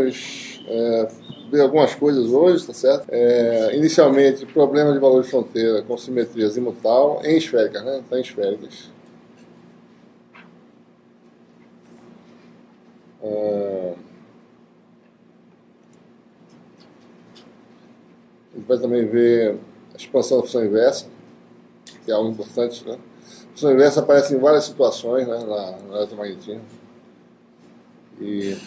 vamos ver algumas coisas hoje, tá certo? Inicialmente, problema de valor de fronteira com simetria azimutal em esféricas, né? Então, em esféricas. A gente vai também ver a expansão da função inversa, que é algo importante, né? A função inversa aparece em várias situações, né, na eletromagnetismo. E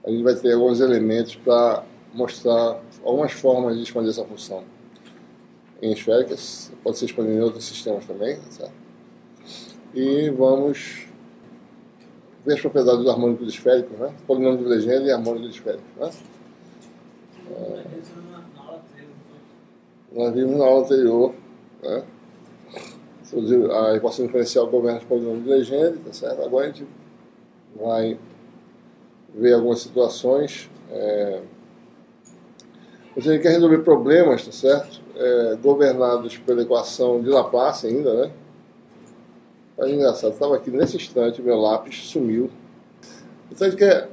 a gente vai ter alguns elementos para mostrar algumas formas de expandir essa função em esféricas, pode ser expandida em outros sistemas também, certo? E vamos ver as propriedades dos harmônicos esféricos, né? Polinômio de Legendre e harmônicos esféricos, né? Nós vimos na aula anterior, né? A equação diferencial governa os polinômios de Legendre, tá certo? Agora a gente vai ver algumas situações. Você quer resolver problemas, tá certo? Governados pela equação de Laplace ainda, né? Mas engraçado, estava aqui nesse instante, meu lápis sumiu. Então a gente quer...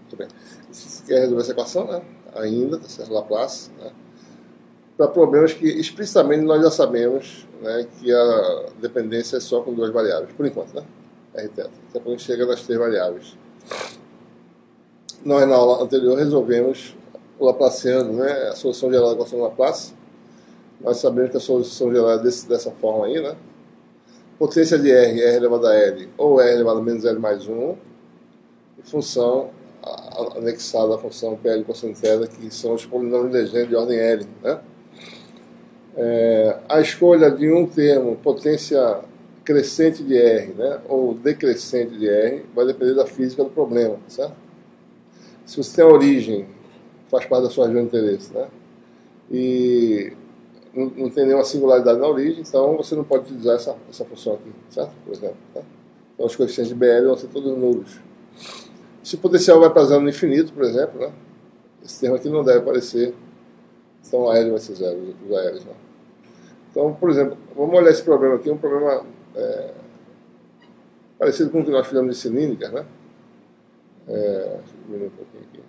Muito bem. Você quer resolver essa equação, né? Ainda, tá certo? Laplace, né? Para problemas que explicitamente nós já sabemos, né, que a dependência é só com duas variáveis, por enquanto, né? Rθ. Até quando a gente chega nas três variáveis. Nós, na aula anterior, resolvemos o Laplaciano, né, a solução geral da equação de Laplace. Nós sabemos que a solução geral é dessa forma aí, né? Potência de R, R elevado a L, ou R elevado a menos L mais 1, e função anexada à função PL cosseno θ, que são os polinômios de Legendre de ordem L, né? A escolha de um termo, potência crescente de R, né, ou decrescente de R, vai depender da física do problema, certo? Se você tem a origem, faz parte da sua região de interesse, né, e não tem nenhuma singularidade na origem, então você não pode utilizar essa função aqui, certo? Por exemplo, né? Então os coeficientes de BL vão ser todos nulos. Se o potencial vai para zero no infinito, por exemplo, né, esse termo aqui não deve aparecer, então a L vai ser zero, os ALs, né? Então, por exemplo, vamos olhar esse problema aqui, um problema parecido com o que nós fizemos de cilíndricas, né? Deixa eu diminuir um pouquinho aqui.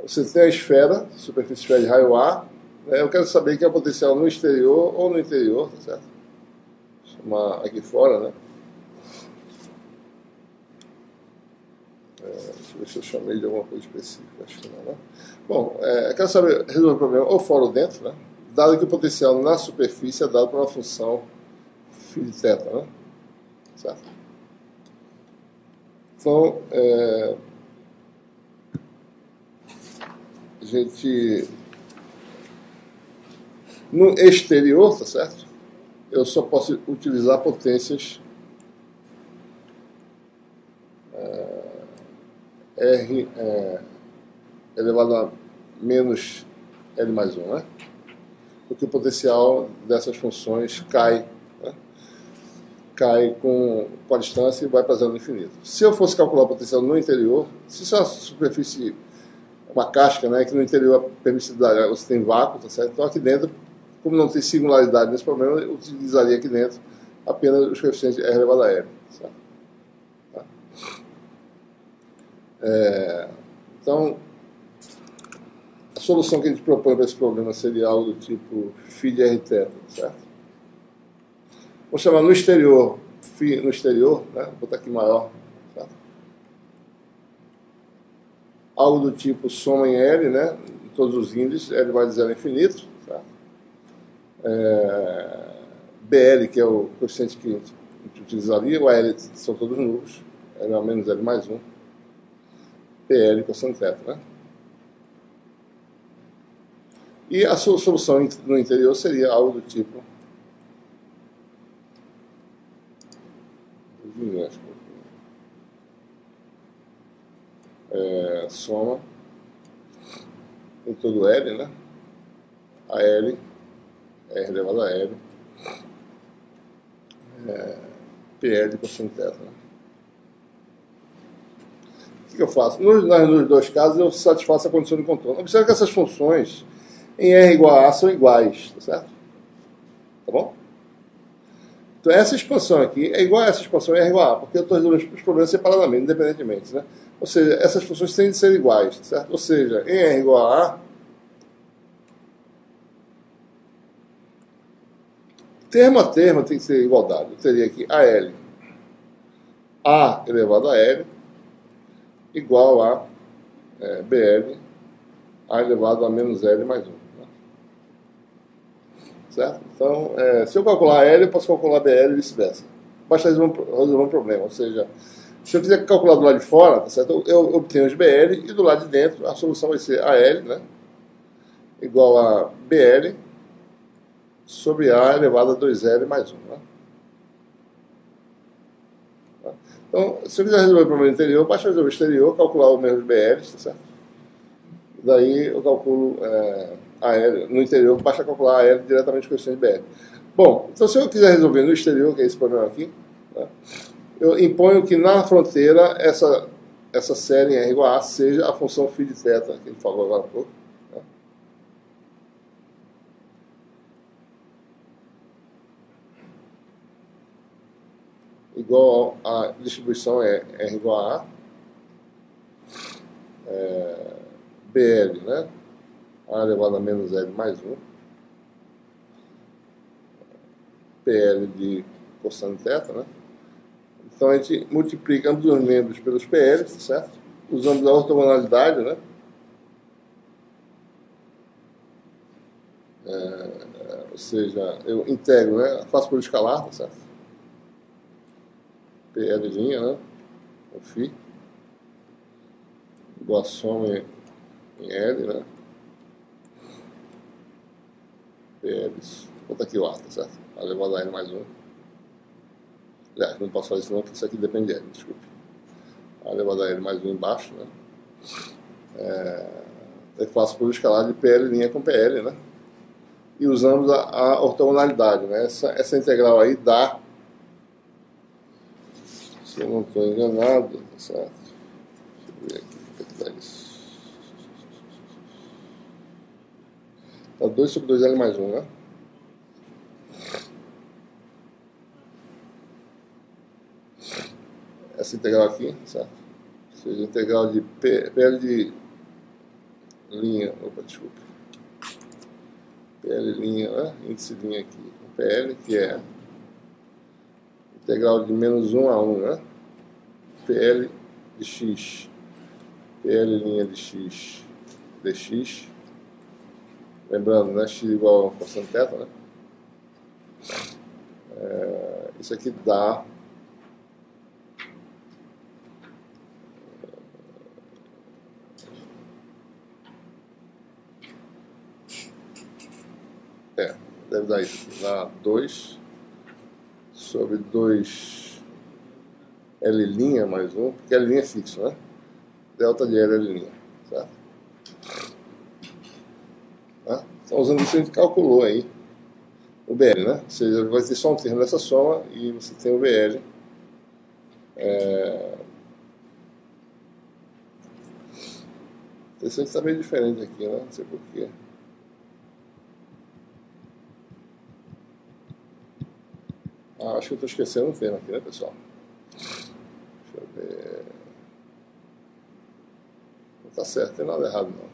Você tem a esfera, superfície esfera de raio A, né? Eu quero saber que é o potencial no exterior ou no interior, tá certo? Vou chamar aqui fora, né? Deixa eu ver se eu chamei de alguma coisa específica, acho que não, né? Bom, eu quero saber, resolver o problema ou fora ou dentro, né? Dado que o potencial na superfície é dado por uma função φ de θ, né? Certo? Então, a gente... No exterior, tá certo? Eu só posso utilizar potências R elevado a menos L mais 1, né? Porque o potencial dessas funções cai, né? Cai com a distância e vai para zero no infinito. Se eu fosse calcular o potencial no interior, se isso é uma superfície, uma casca, né, que no interior a permissividade você tem vácuo, tá certo? Então aqui dentro, como não tem singularidade nesse problema, eu utilizaria aqui dentro apenas os coeficientes R elevado a L, certo? Tá? Então, a solução que a gente propõe para esse problema seria algo do tipo φ de Rθ, certo? Vou chamar no exterior, φ no exterior, né? Vou botar aqui maior, certo? Algo do tipo soma em L, né? Em todos os índices, L vai de zero a infinito, certo? BL, que é o coeficiente que a gente utilizaria, o L são todos nulos, L a menos L mais 1, PL cosseno θ, né? E a solução no interior seria algo do tipo... soma em todo L, né? A L, R elevado a L, PL cosseno θ, né? O que eu faço? Nos dois casos eu satisfaço a condição de contorno. Observe que essas funções em R igual a A são iguais, tá certo? Tá bom? Então, essa expansão aqui é igual a essa expansão em R igual a A, porque eu estou resolvendo os problemas separadamente, independentemente. Né? Ou seja, essas funções têm de ser iguais. Certo? Ou seja, em R igual a A, termo a termo tem que ser igualdade. Eu teria aqui AL. A elevado a L igual a BL A elevado a menos L mais 1. Né? Certo? Então, se eu calcular L, eu posso calcular BL e vice-versa. Basta resolver um problema. Ou seja, se eu fizer calcular do lado de fora, tá certo? Eu obtenho os BL e do lado de dentro a solução vai ser AL, né? Igual a BL sobre A elevado a 2L mais 1. Né? Então, se eu quiser resolver o problema interior, basta resolver o exterior, calcular os meus BLs, tá certo? Daí eu calculo AL. No interior, basta calcular AL diretamente com questões de BL. Bom, então se eu quiser resolver no exterior, que é esse problema aqui, né, eu imponho que na fronteira essa série em R igual a A seja a função φ de θ, que a gente falou agora há pouco. Né? Igual a distribuição é R igual a A, BL, né? A elevado a menos L mais 1, PL de cosseno θ, né? Então a gente multiplica ambos os membros pelos PL, certo? Usamos a ortogonalidade, né? Ou seja, eu integro, né? Faço por escalar, tá certo? PL', né? O φ igual a soma em L, né? PL, vou botar aqui o A, tá certo? A elevado a N mais 1. Aliás, não posso fazer isso não, porque isso aqui depende de L, desculpe. A elevado a N mais 1 embaixo, né? Eu faço por escalar de PL' com PL, né? E usamos a ortogonalidade, né? Essa integral aí dá, se eu não estou enganado, tá certo? Deixa eu ver aqui o que dá isso. Dá 2 sobre 2L mais 1, né? Essa integral aqui, certo? Ou seja, integral de PL de linha, desculpa. PL linha, né? Índice linha aqui. PL, que é integral de menos 1 a 1, né? PL de x. PL linha de x dx. Lembrando, né? X igual a cosseno θ, né? Isso aqui dá deve dar isso aqui. Dá 2 sobre 2 L' mais 1, porque L' é fixo, né? Delta de L', certo? Tá? Então, usando isso, a gente calculou aí o BL, né? Ou seja, vai ter só um termo dessa soma e você tem o BL. Isso está meio diferente aqui, né? Não sei porquê. Acho que eu estou esquecendo um termo aqui, né, pessoal? Deixa eu ver. Não está certo, não tem nada errado, não.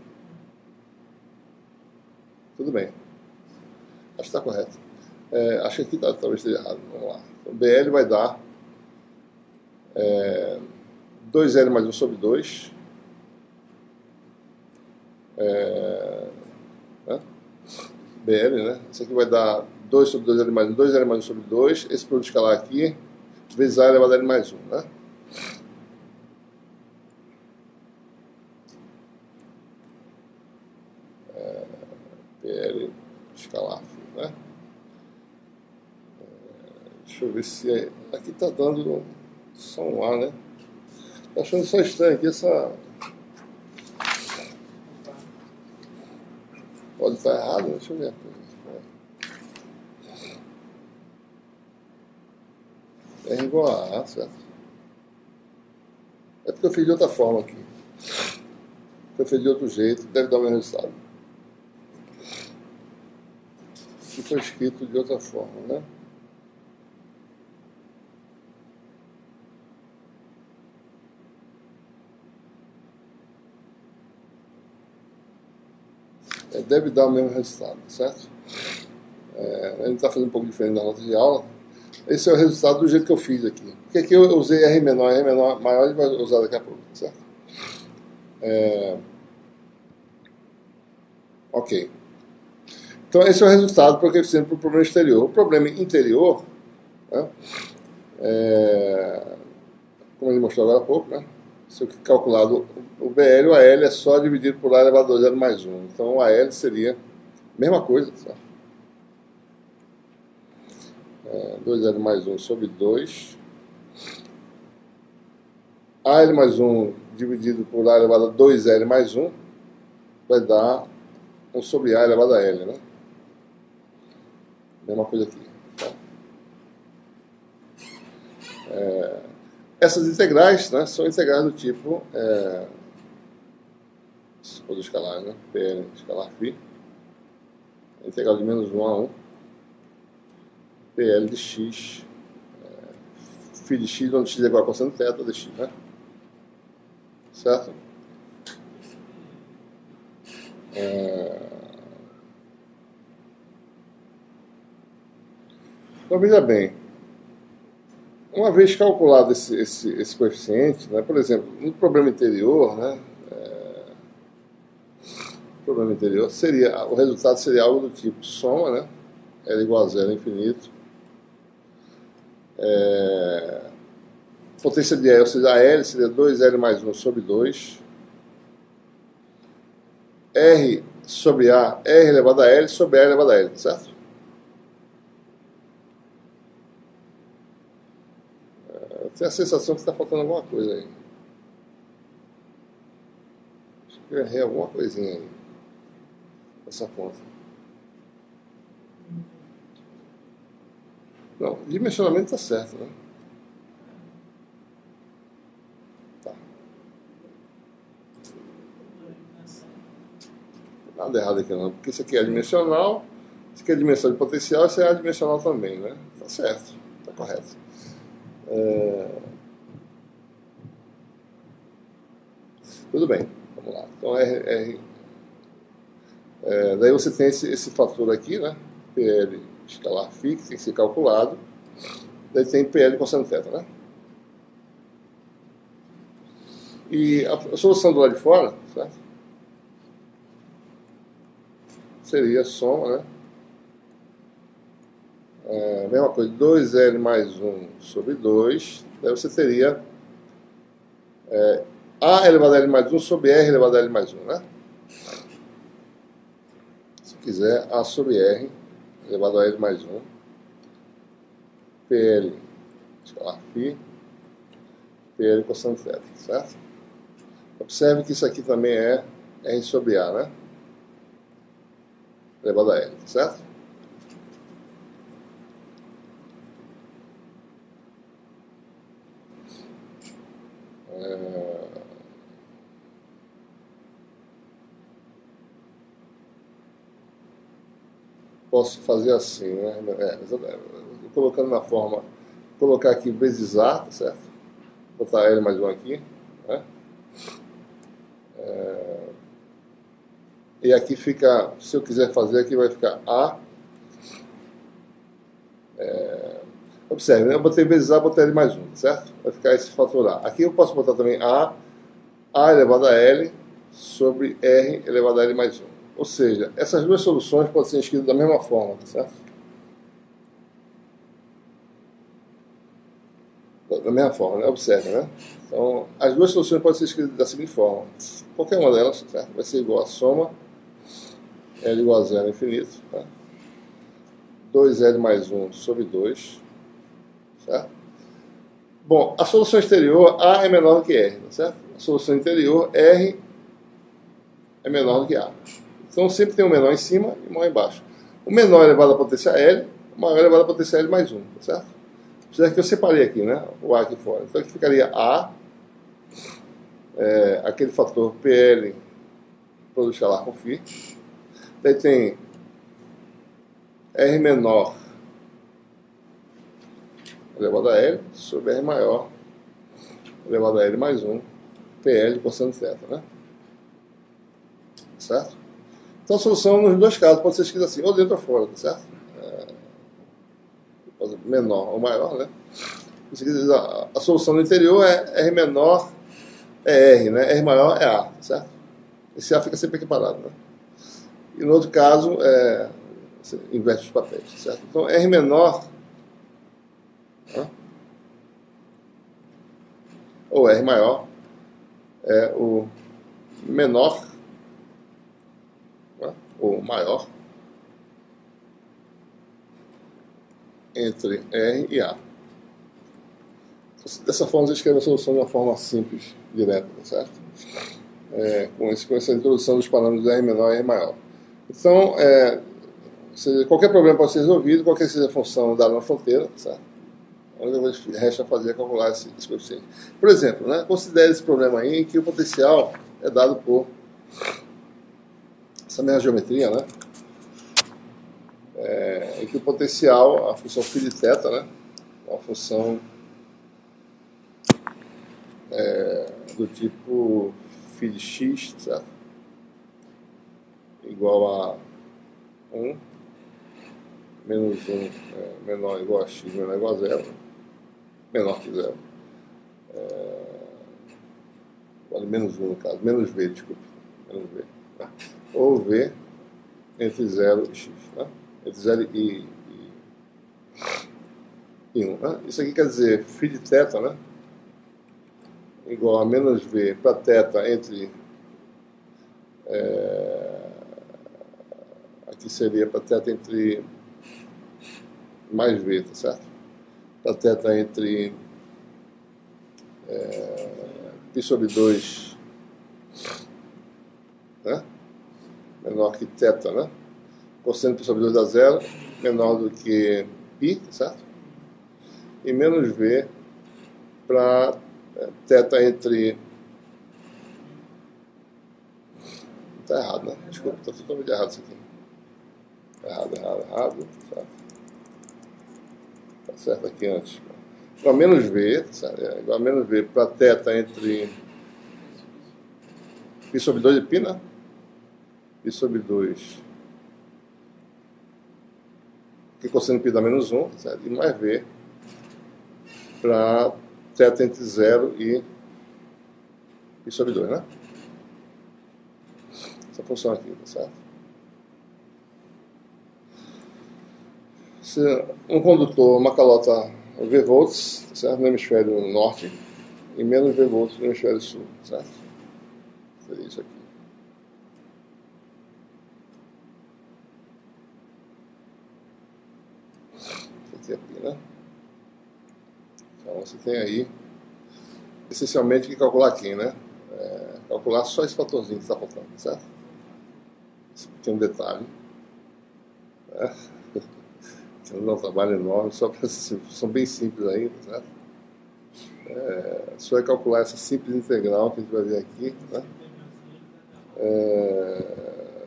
Tudo bem. Acho que está correto. Acho que aqui talvez esteja errado. Vamos lá. Então, BL vai dar 2L mais 1 sobre 2. Né? BL, né? Isso aqui vai dar 2 sobre 2L mais 1, 2L mais 1 sobre 2. Esse produto escalar aqui, vezes A elevado a L mais 1, né? PL escalar, né? Deixa eu ver se aqui está dando só um A, né? Tô achando só estranho aqui essa. Pode estar errado, deixa eu ver. É igual a A, certo? É porque eu fiz de outra forma aqui. Eu fiz de outro jeito, deve dar o mesmo resultado. Aqui foi escrito de outra forma, né? deve dar o mesmo resultado, certo? A gente está fazendo um pouco diferente da nota de aula. Esse é o resultado do jeito que eu fiz aqui. Porque aqui eu usei R menor maior, ele vai usar daqui a pouco, certo? Ok. Então esse é o resultado porque sempre para o problema exterior. O problema interior, né, como ele mostrou agora há pouco, né, se eu calculado o BL, o AL é só dividido por A elevado a 2L mais 1. Então o AL seria a mesma coisa, certo? 2L mais 1 sobre 2. AL mais 1 dividido por A elevado a 2L mais 1 vai dar 1 sobre A elevado a L, né? Mesma coisa aqui. Tá? Essas integrais, né, são integrais do tipo do escalar, né? PL escalar φ, integral de menos 1 a 1, PL de x, φ de x, onde x é igual a cosseno θ de x, né? Certo? Então veja bem, uma vez calculado esse coeficiente, né, por exemplo, no problema interior, né, o problema interior seria, o resultado seria algo do tipo soma, né, L igual a zero infinito, potência de E, ou seja, a L seria 2L mais 1 sobre 2, R sobre A, R elevado a L sobre A elevado a L, certo? Eu tenho a sensação que está faltando alguma coisa aí. Acho que eu errei alguma coisinha aí. Essa conta. Não, dimensionamento está certo, né? Tá. Nada errado aqui não, porque isso aqui é dimensional, isso aqui é dimensão de potencial, isso é adimensional também, né? Tá certo, tá correto. Tudo bem, vamos lá. Então, daí você tem esse fator aqui, né? PL escalar φ, que tem que ser calculado. Daí tem PL cosseno θ, né? E a solução do lado de fora, certo? Seria soma, né? Mesma coisa, 2L mais 1 sobre 2. Daí você teria A elevado a L mais 1 sobre R elevado a L mais 1, né? Se quiser, A sobre R elevado a L mais 1. PL escalar φ, PL cosseno θ, certo? Observe que isso aqui também é R sobre A, né? Elevado a L, certo? Posso fazer assim, né? Colocando na forma, colocar aqui vezes A, tá certo? Botar L mais 1 aqui, né? E aqui fica, se eu quiser fazer, aqui vai ficar A. Observe, né? Eu botei vezes A, botei L mais 1, certo? Vai ficar esse fator A. Aqui eu posso botar também A elevado a L sobre R elevado a L mais 1. Ou seja, essas duas soluções podem ser escritas da mesma forma, tá certo? Da mesma forma, né? Observe, né? Então, as duas soluções podem ser escritas da seguinte forma. Qualquer uma delas, certo? Vai ser igual a soma L igual a zero infinito, tá? 2L mais 1 sobre 2, certo? Bom, a solução exterior, A é menor do que R, tá certo? A solução interior, R é menor do que A. Então sempre tem um menor em cima e um maior embaixo. O menor elevado à potência L, o maior elevado à potência L mais 1, tá certo? Apesar que eu separei aqui, né? O A aqui fora. Então aqui ficaria A, aquele fator PL produto escalar com φ. Daí tem R menor elevado a L sobre R maior elevado a L mais 1 PL cosseno θ, né? Certo? Então a solução nos dois casos pode ser escrita assim, ou dentro ou fora, tá certo? Menor ou maior, né? A solução no interior é R menor é R, né? R maior é A, certo? Esse A fica sempre equiparado, né? E no outro caso, você inverte os papéis, certo? Então R menor, né? Ou R maior é o menor, né? Ou maior entre R e A. Dessa forma, você escreve a solução de uma forma simples, direta, certo? Com essa introdução dos parâmetros R menor e R maior. Então, qualquer problema pode ser resolvido, qualquer seja a função dada na fronteira, certo? A única coisa que resta fazer é calcular esse coeficiente. Por exemplo, né, considere esse problema aí em que o potencial é dado por essa mesma geometria, né? Em que o potencial, a função φ de θ, né? Uma função do tipo φ de x, certo? Igual a 1, menos 1 menor ou igual a x, menor ou igual a 0, menor que 0. Vale menos 1 no caso, menos v, desculpe, menos v. Né? Ou v entre 0 e x, né? Entre 0 e 1. Né? Isso aqui quer dizer φ de θ, né? Igual a menos v para θ entre aqui seria para θ entre mais v, tá certo? Para θ entre π sobre 2, né? Menor que θ, né? Cosseno π sobre 2 dá 0, menor do que π, certo? E menos v para θ entre... Está errado, né? Desculpa, está totalmente errado isso aqui. Errado, certo? Tá certo aqui antes. Igual a menos v, certo? Igual a menos v para θ entre π sobre 2 de π, né? Π sobre 2, que cosseno π dá menos 1, certo? E mais v para θ entre 0 e π sobre 2, né? Essa função aqui, tá certo? Se um condutor, uma calota V volts, certo? No hemisfério norte, e menos V volts no hemisfério sul, certo? Seria isso aqui. Isso aqui, né? Então você tem aí, essencialmente, que calcular aqui, né? Calcular só esse fatorzinho que está faltando, certo? Esse pequeno detalhe. Né? Que não dá um trabalho enorme, são bem simples ainda, certo? Só é calcular essa simples integral que a gente vai ver aqui, né?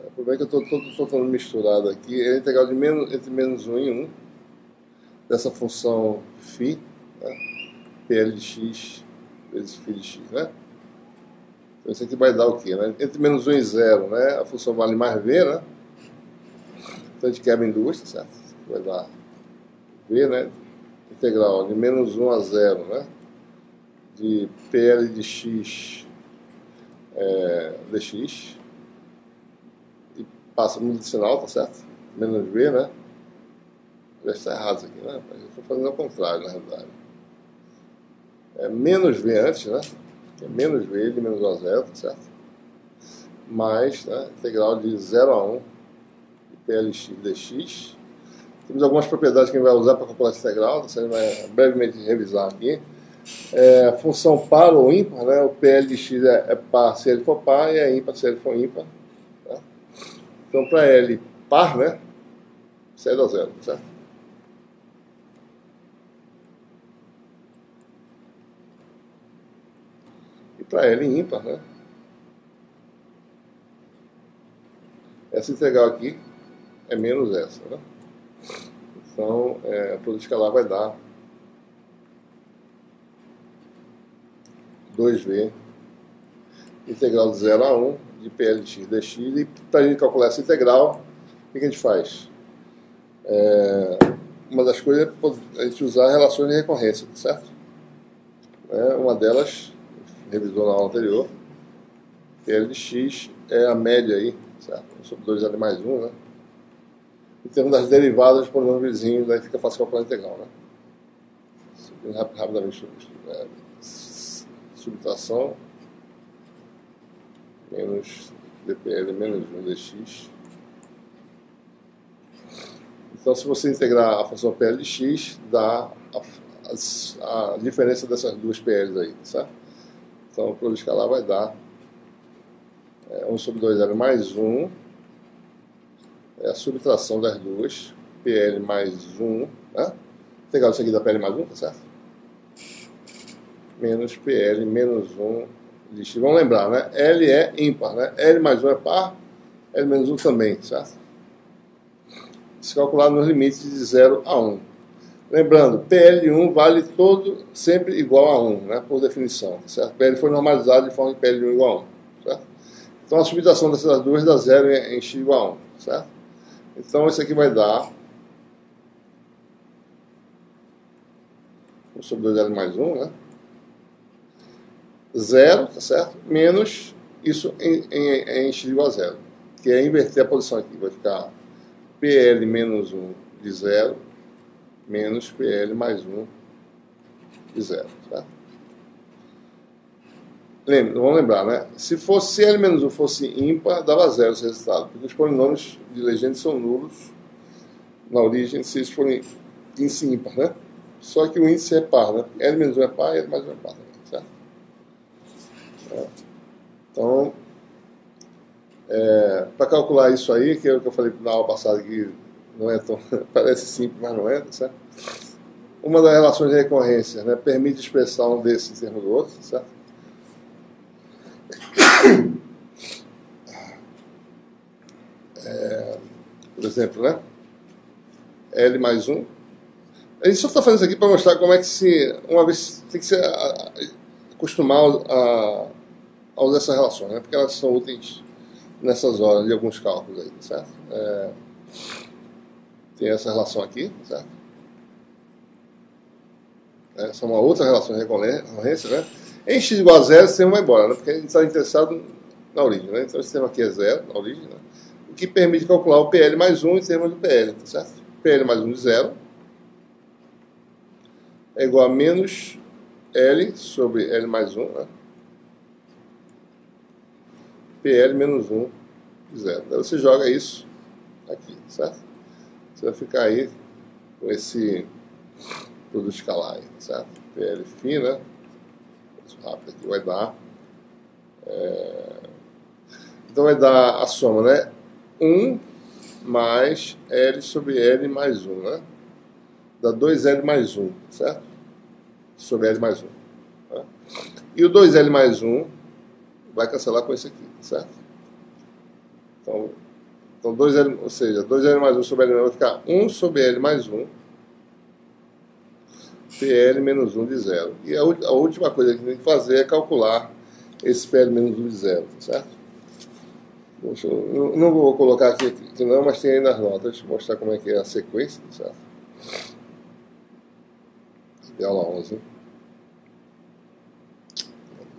O problema é que eu estou todo misturado aqui, é a integral de entre menos 1 e 1 dessa função φ, né? PL de x vezes φ de x, né? Então isso aqui vai dar o quê? Né? Entre menos 1 e 0, né? A função vale mais v, né? Então a gente quebra em duas, tá certo? Vai dar v, né? Integral de menos 1 a 0, né? De PL de x dx, e passa no sinal, tá certo? Menos v, né? Já está errado isso aqui, né? Mas eu estou fazendo ao contrário, na realidade. Menos v antes, né? Que é menos v de menos 1 a 0, tá certo? Mais, né? Integral de 0 a 1 de PLx dx. Temos algumas propriedades que a gente vai usar para calcular essa integral, você vai brevemente revisar aqui. Função par ou ímpar, né? O PL de x é par se ele for par e é ímpar se ele for ímpar. Tá? Então, para L par, né? Isso dá 0, certo? E para L ímpar, né? Essa integral aqui é menos essa, né? Então, o produto escalar vai dar 2v integral de 0 a 1 de PL de x dx, e para a gente calcular essa integral, o que a gente faz? Uma das coisas é a gente usar relações de recorrência, certo? Uma delas, revisou na aula anterior, PL de x é a média aí, certo? Sobre 2L mais 1, né? Em termos das derivadas de polinômio vizinho, daí fica fácil calcular a integral, né? Rapidamente, subtração menos dpl menos 1 dx. Então, se você integrar a função PL de x, dá a diferença dessas duas PLs aí, certo? Então, o produto escalar vai dar 1 sobre 2L mais 1, é a subtração das duas, PL mais 1, né? Integral isso aqui da PL mais 1, tá certo? Menos PL menos 1 de x. Vamos lembrar, né? L é ímpar, né? L mais 1 é par, L menos 1 também, certo? Se calcular nos limites de 0 a 1. Lembrando, PL1 vale todo sempre igual a 1, né? Por definição, certo? PL foi normalizado de forma que PL1 igual a 1, certo? Então a subtração dessas duas dá 0 em x igual a 1, certo? Então isso aqui vai dar 1 sobre 2L mais 1, né? 0, tá certo? Menos isso em x igual a 0, que é inverter a posição aqui. Vai ficar PL menos 1 de 0 menos PL mais 1 de 0, tá? Vamos lembrar, né? Se L menos 1 fosse ímpar, dava 0 esse resultado, porque os polinômios de Legendre são nulos na origem se eles forem índice ímpar, né? Só que o índice é par, né? L menos 1 é par e L mais 1 é par, certo? Então, para calcular isso aí, que é o que eu falei na aula passada, que não é tão, parece simples, mas não é, certo? Uma das relações de recorrência, né, permite expressar um desses em termos do outro, certo? Por exemplo, né? L mais 1. A gente só está fazendo isso aqui para mostrar como é que uma vez tem que se acostumar a usar essas relações, né? Porque elas são úteis nessas horas de alguns cálculos aí, certo? Tem essa relação aqui, certo? Essa é uma outra relação de recorrência, né? Em x igual a 0, esse termo vai embora, né? Porque a gente está interessado na origem, né? Então esse termo aqui é 0 na origem, né? O que permite calcular o PL mais 1 em termos do PL, tá certo? PL mais 1 de 0 é igual a menos L sobre L mais 1, né? PL menos 1 de 0. Daí você joga isso aqui, certo? Você vai ficar aí com esse produto escalar aí, certo? PL φ, né? Isso rápido aqui vai dar. Então vai dar a soma, né? 1 mais L sobre L mais 1, né? Dá 2L mais 1, certo? Sobre L mais 1. Né? E o 2L mais 1 vai cancelar com esse aqui, certo? Então 2L, ou seja, 2L mais 1 sobre L vai ficar 1 sobre L mais 1, PL menos 1 de 0. E a última coisa que a gente tem que fazer é calcular esse PL menos 1 de 0, certo? Eu não vou colocar aqui não, mas tem aí nas notas, deixa eu mostrar como é que é a sequência, certo? De aula 11.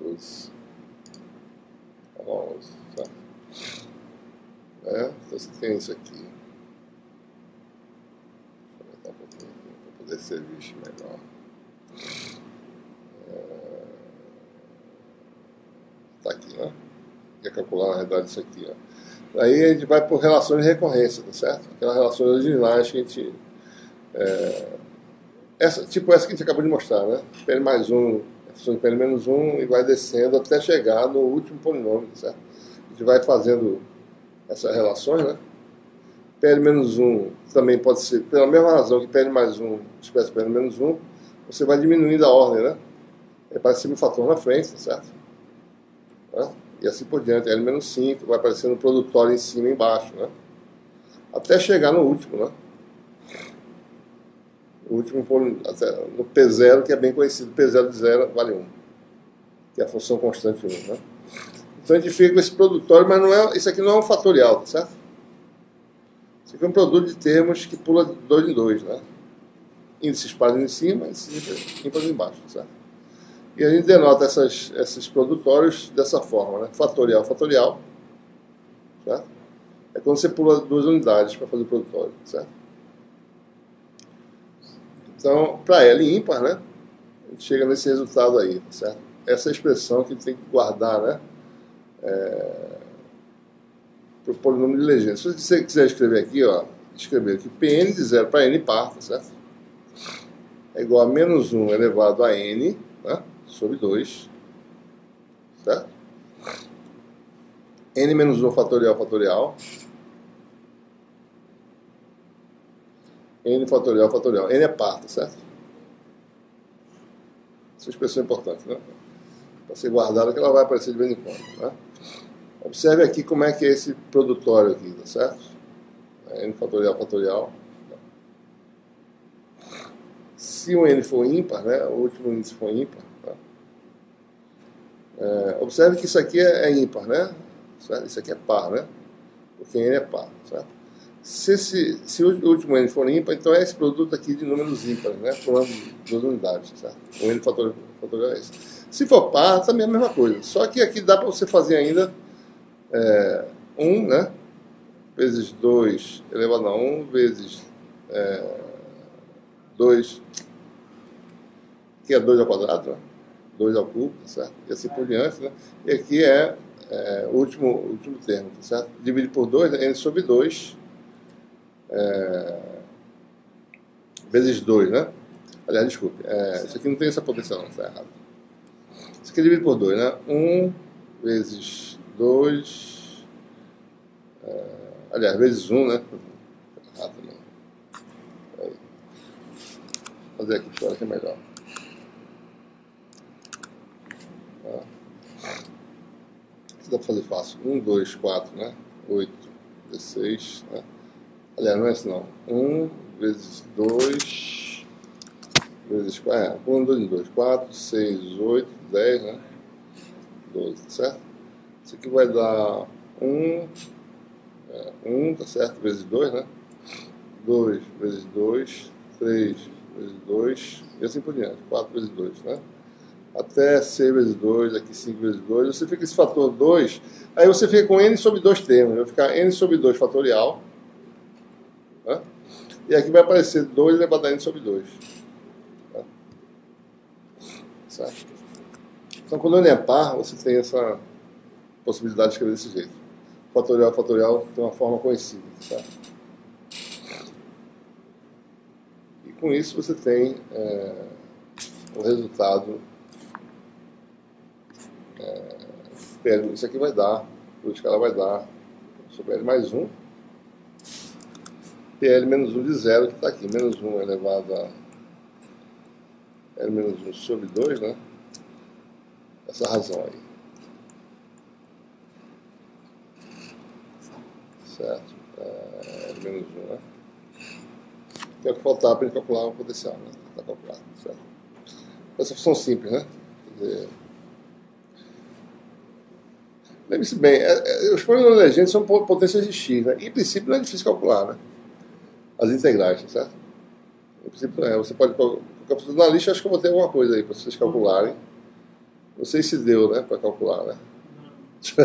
12. Aula 11, certo? Então você tem isso aqui. Vou aumentar um pouquinho aqui para poder ser visto melhor. Tá aqui, né? Quer calcular, na verdade, isso aqui, ó. Aí a gente vai por relações de recorrência, tá certo? Aquelas relações originais que a gente... essa que a gente acabou de mostrar, né? PL mais 1, função de PL menos 1, e vai descendo até chegar no último polinômio, tá certo? A gente vai fazendo essas relações, né? PL menos 1 também pode ser, pela mesma razão que PL mais 1 expressa PL menos 1, você vai diminuindo a ordem, né? Aparece um fator na frente, tá certo? Né? E assim por diante, L menos 5, vai aparecendo o produtório em cima e embaixo, né? Até chegar no último, né? O último até no P0, que é bem conhecido, P0 de 0 vale 1, que é a função constante 1, né? Então a gente fica com esse produtório, mas não é, isso aqui não é um fatorial, tá certo? Isso aqui é um produto de termos que pula de 2 em 2, né? Índices pares em cima, índices ímpares embaixo, tá certo? E a gente denota esses produtórios dessa forma, né? Fatorial, fatorial, certo? É quando você pula 2 unidades para fazer o produtório, certo? Então, para L ímpar, né? A gente chega nesse resultado aí, certo? Essa é a expressão que a gente tem que guardar, né? Para o polinômio de legenda. Se você quiser escrever aqui, ó, escrever aqui Pn de 0 para n par, tá certo? É igual a menos 1 elevado a n, né? Sobre 2, certo? N menos 1 fatorial, fatorial. N fatorial, fatorial. N é par, tá certo? Essa expressão é importante, né? Para ser guardada, que ela vai aparecer de vez em quando, né? Observe aqui como é que é esse produtório aqui, tá certo? N fatorial, fatorial. Se o N for ímpar, né? O último índice for ímpar, tá? Observe que isso aqui é ímpar, né? Certo? Isso aqui é par, né? Porque N é par, certo? Se o último N for ímpar, então é esse produto aqui de números ímpares, né? Pulando 2 unidades, certo? O N fatorial é esse. Se for par, também é a mesma coisa. Só que aqui dá para você fazer ainda 1, né? Vezes 2 elevado a 1 vezes 2, que é 2 ao quadrado, né? 2 ao cubo, tá certo? E assim por diante, né? E aqui é o último termo, tá certo? Divide por 2, né? N sobre 2 vezes 2, né? Aliás, desculpe, isso aqui não tem essa potência não, está errado. Isso aqui divide por 2, né? 1 vezes 2, aliás, vezes 1, né? Errado também. Aí. Vou fazer aqui fora que é melhor. Isso dá para fazer fácil. 1, 2, 4, né? 8, 16, né? Aliás, não é assim não. 1 vezes 2 vezes 4. 1, 2, 2, 4, 6, 8, 10, né? 12, tá certo? Isso aqui vai dar 1, tá certo? Vezes 2, né? 2 vezes 2, 3 vezes 2, e assim por diante. 4 vezes 2, né? Até 6 vezes 2, aqui 5 vezes 2. Você fica esse fator 2, aí você fica com n sobre 2 termos. Vai ficar n sobre 2 fatorial, né? E aqui vai aparecer 2 elevado a n sobre 2. Tá? Certo? Então, quando n é par, você tem essa possibilidade de escrever desse jeito. Fatorial, fatorial tem uma forma conhecida. Certo? E com isso você tem o resultado. Isso aqui vai dar, por escala vai dar sobre L mais 1, PL menos 1 de 0, que está aqui, menos 1 elevado a L menos 1 sobre 2, né? Essa razão aí. Certo? L menos 1, né? Que é o que faltava para a gente calcular o potencial, né? Está calculado, certo? Essa função simples, né? Quer dizer, lembre-se bem, os polinômios legentes são potências de x, né? Em princípio não é difícil calcular, né? As integrais, certo? Em princípio não é. Você pode colocar na lista, acho que eu vou ter alguma coisa aí para vocês calcularem. Não sei se deu, né? Para calcular, né?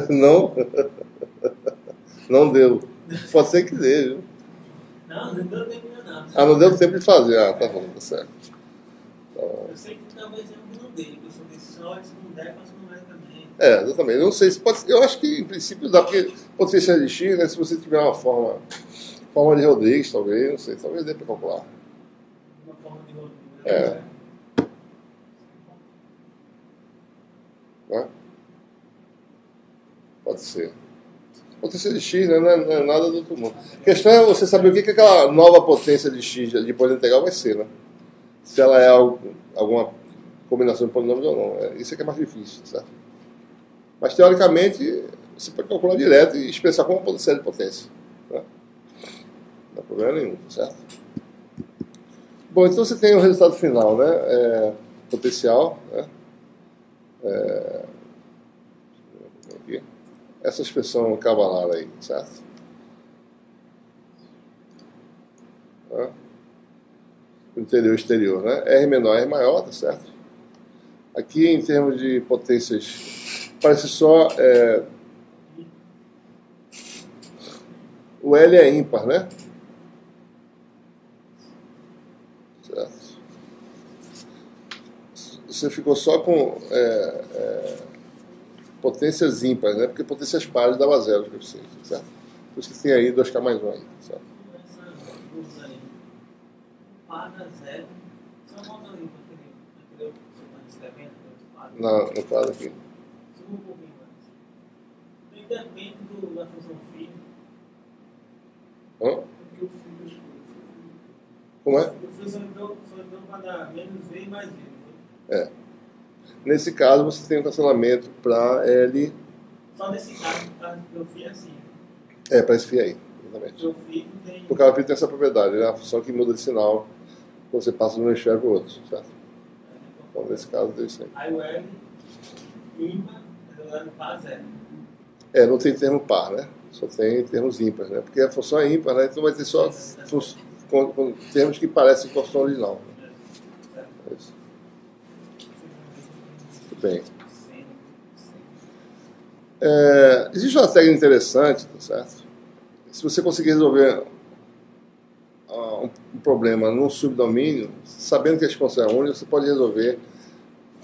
Não? Não deu. Pode ser que dê, viu? Não deu tempo de nada. Ah, não deu tempo de fazer. Ah, tá bom, tá certo. Eu sei que talvez eu não dê, porque eu sou decisório, se não der, faço no resto também. Exatamente. Eu não sei se pode. Eu acho que em princípio dá, porque potência de x, né? Se você tiver uma forma de Rodrigues, talvez, não sei, talvez dê para calcular. Uma forma de Rodrigues. Né? Pode ser. Potência de x, né? Não é nada do outro mundo. A questão é você saber o que aquela nova potência de x de poder integral vai ser, né? Se ela é alguma combinação de polinômios ou não. Isso é que é mais difícil, certo? Mas, teoricamente, você pode calcular direto e expressar como uma série de potência. Né? Não há problema nenhum, certo? Bom, então você tem o resultado final, né? Potencial, né? Aqui. essa expressão cavalar aí, certo? Interior e exterior, né? R menor, R maior, tá certo? Aqui, em termos de potências, parece só... o L é ímpar, né? Certo? Você ficou só com potências ímpares, né? Porque potências pares dava zero de coeficiente, certo? Por isso que tem aí 2K mais 1 aí, certo? Essa luz aí, par dá zero. Só volta ali para aquele que você está descrevendo, No quadro aqui. Suba um pouquinho mais. Depende da função φ. Porque o φ como é? O φ só entrou para dar menos V mais V. Nesse caso, você tem um cancelamento para L. Só nesse caso, o φ é assim. Para esse φ aí, exatamente. O φ não tem... Porque o φ tem essa propriedade, é a função que muda de sinal quando você passa de um hemisfério para o outro, certo? Então, nesse caso, deu isso aí. Aí o L ímpar, o L par zero. Não tem termo par, né? Só tem termos ímpares, né? Porque a função é ímpar, né? Então vai ter só com termos que parecem com a função original. Né? É isso. Muito bem. Existe uma técnica interessante, tá certo? Se você conseguir resolver um problema num subdomínio, sabendo que a expansão é única, você pode resolver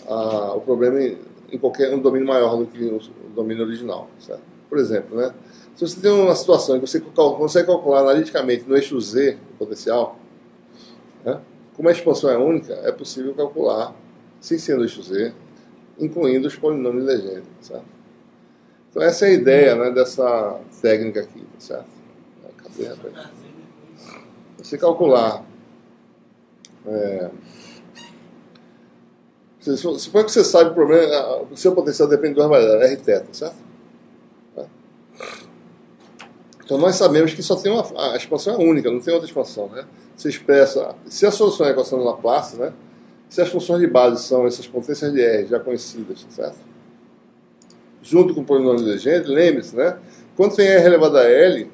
o problema em qualquer um domínio maior do que o domínio original, certo? Por exemplo, né? Se você tem uma situação em que você consegue calcular analiticamente no eixo Z o potencial, né? Como a expansão é única, é possível calcular, sem ser no eixo Z, incluindo os polinômios de Legendre, certo? Então essa é a ideia, né, dessa técnica aqui, certo? Cadê, rapaz? Você calcular... Suponha que você sabe o problema, o seu potencial depende de duas variáveis, R θ, certo? Então nós sabemos que só tem a expansão é única, não tem outra expansão, né? Você expressa, se a solução é a equação de Laplace, né? Se as funções de base são essas potências de R já conhecidas, certo? Junto com o polinômio de Legendre, lembre-se, né? Quando tem R elevado a L,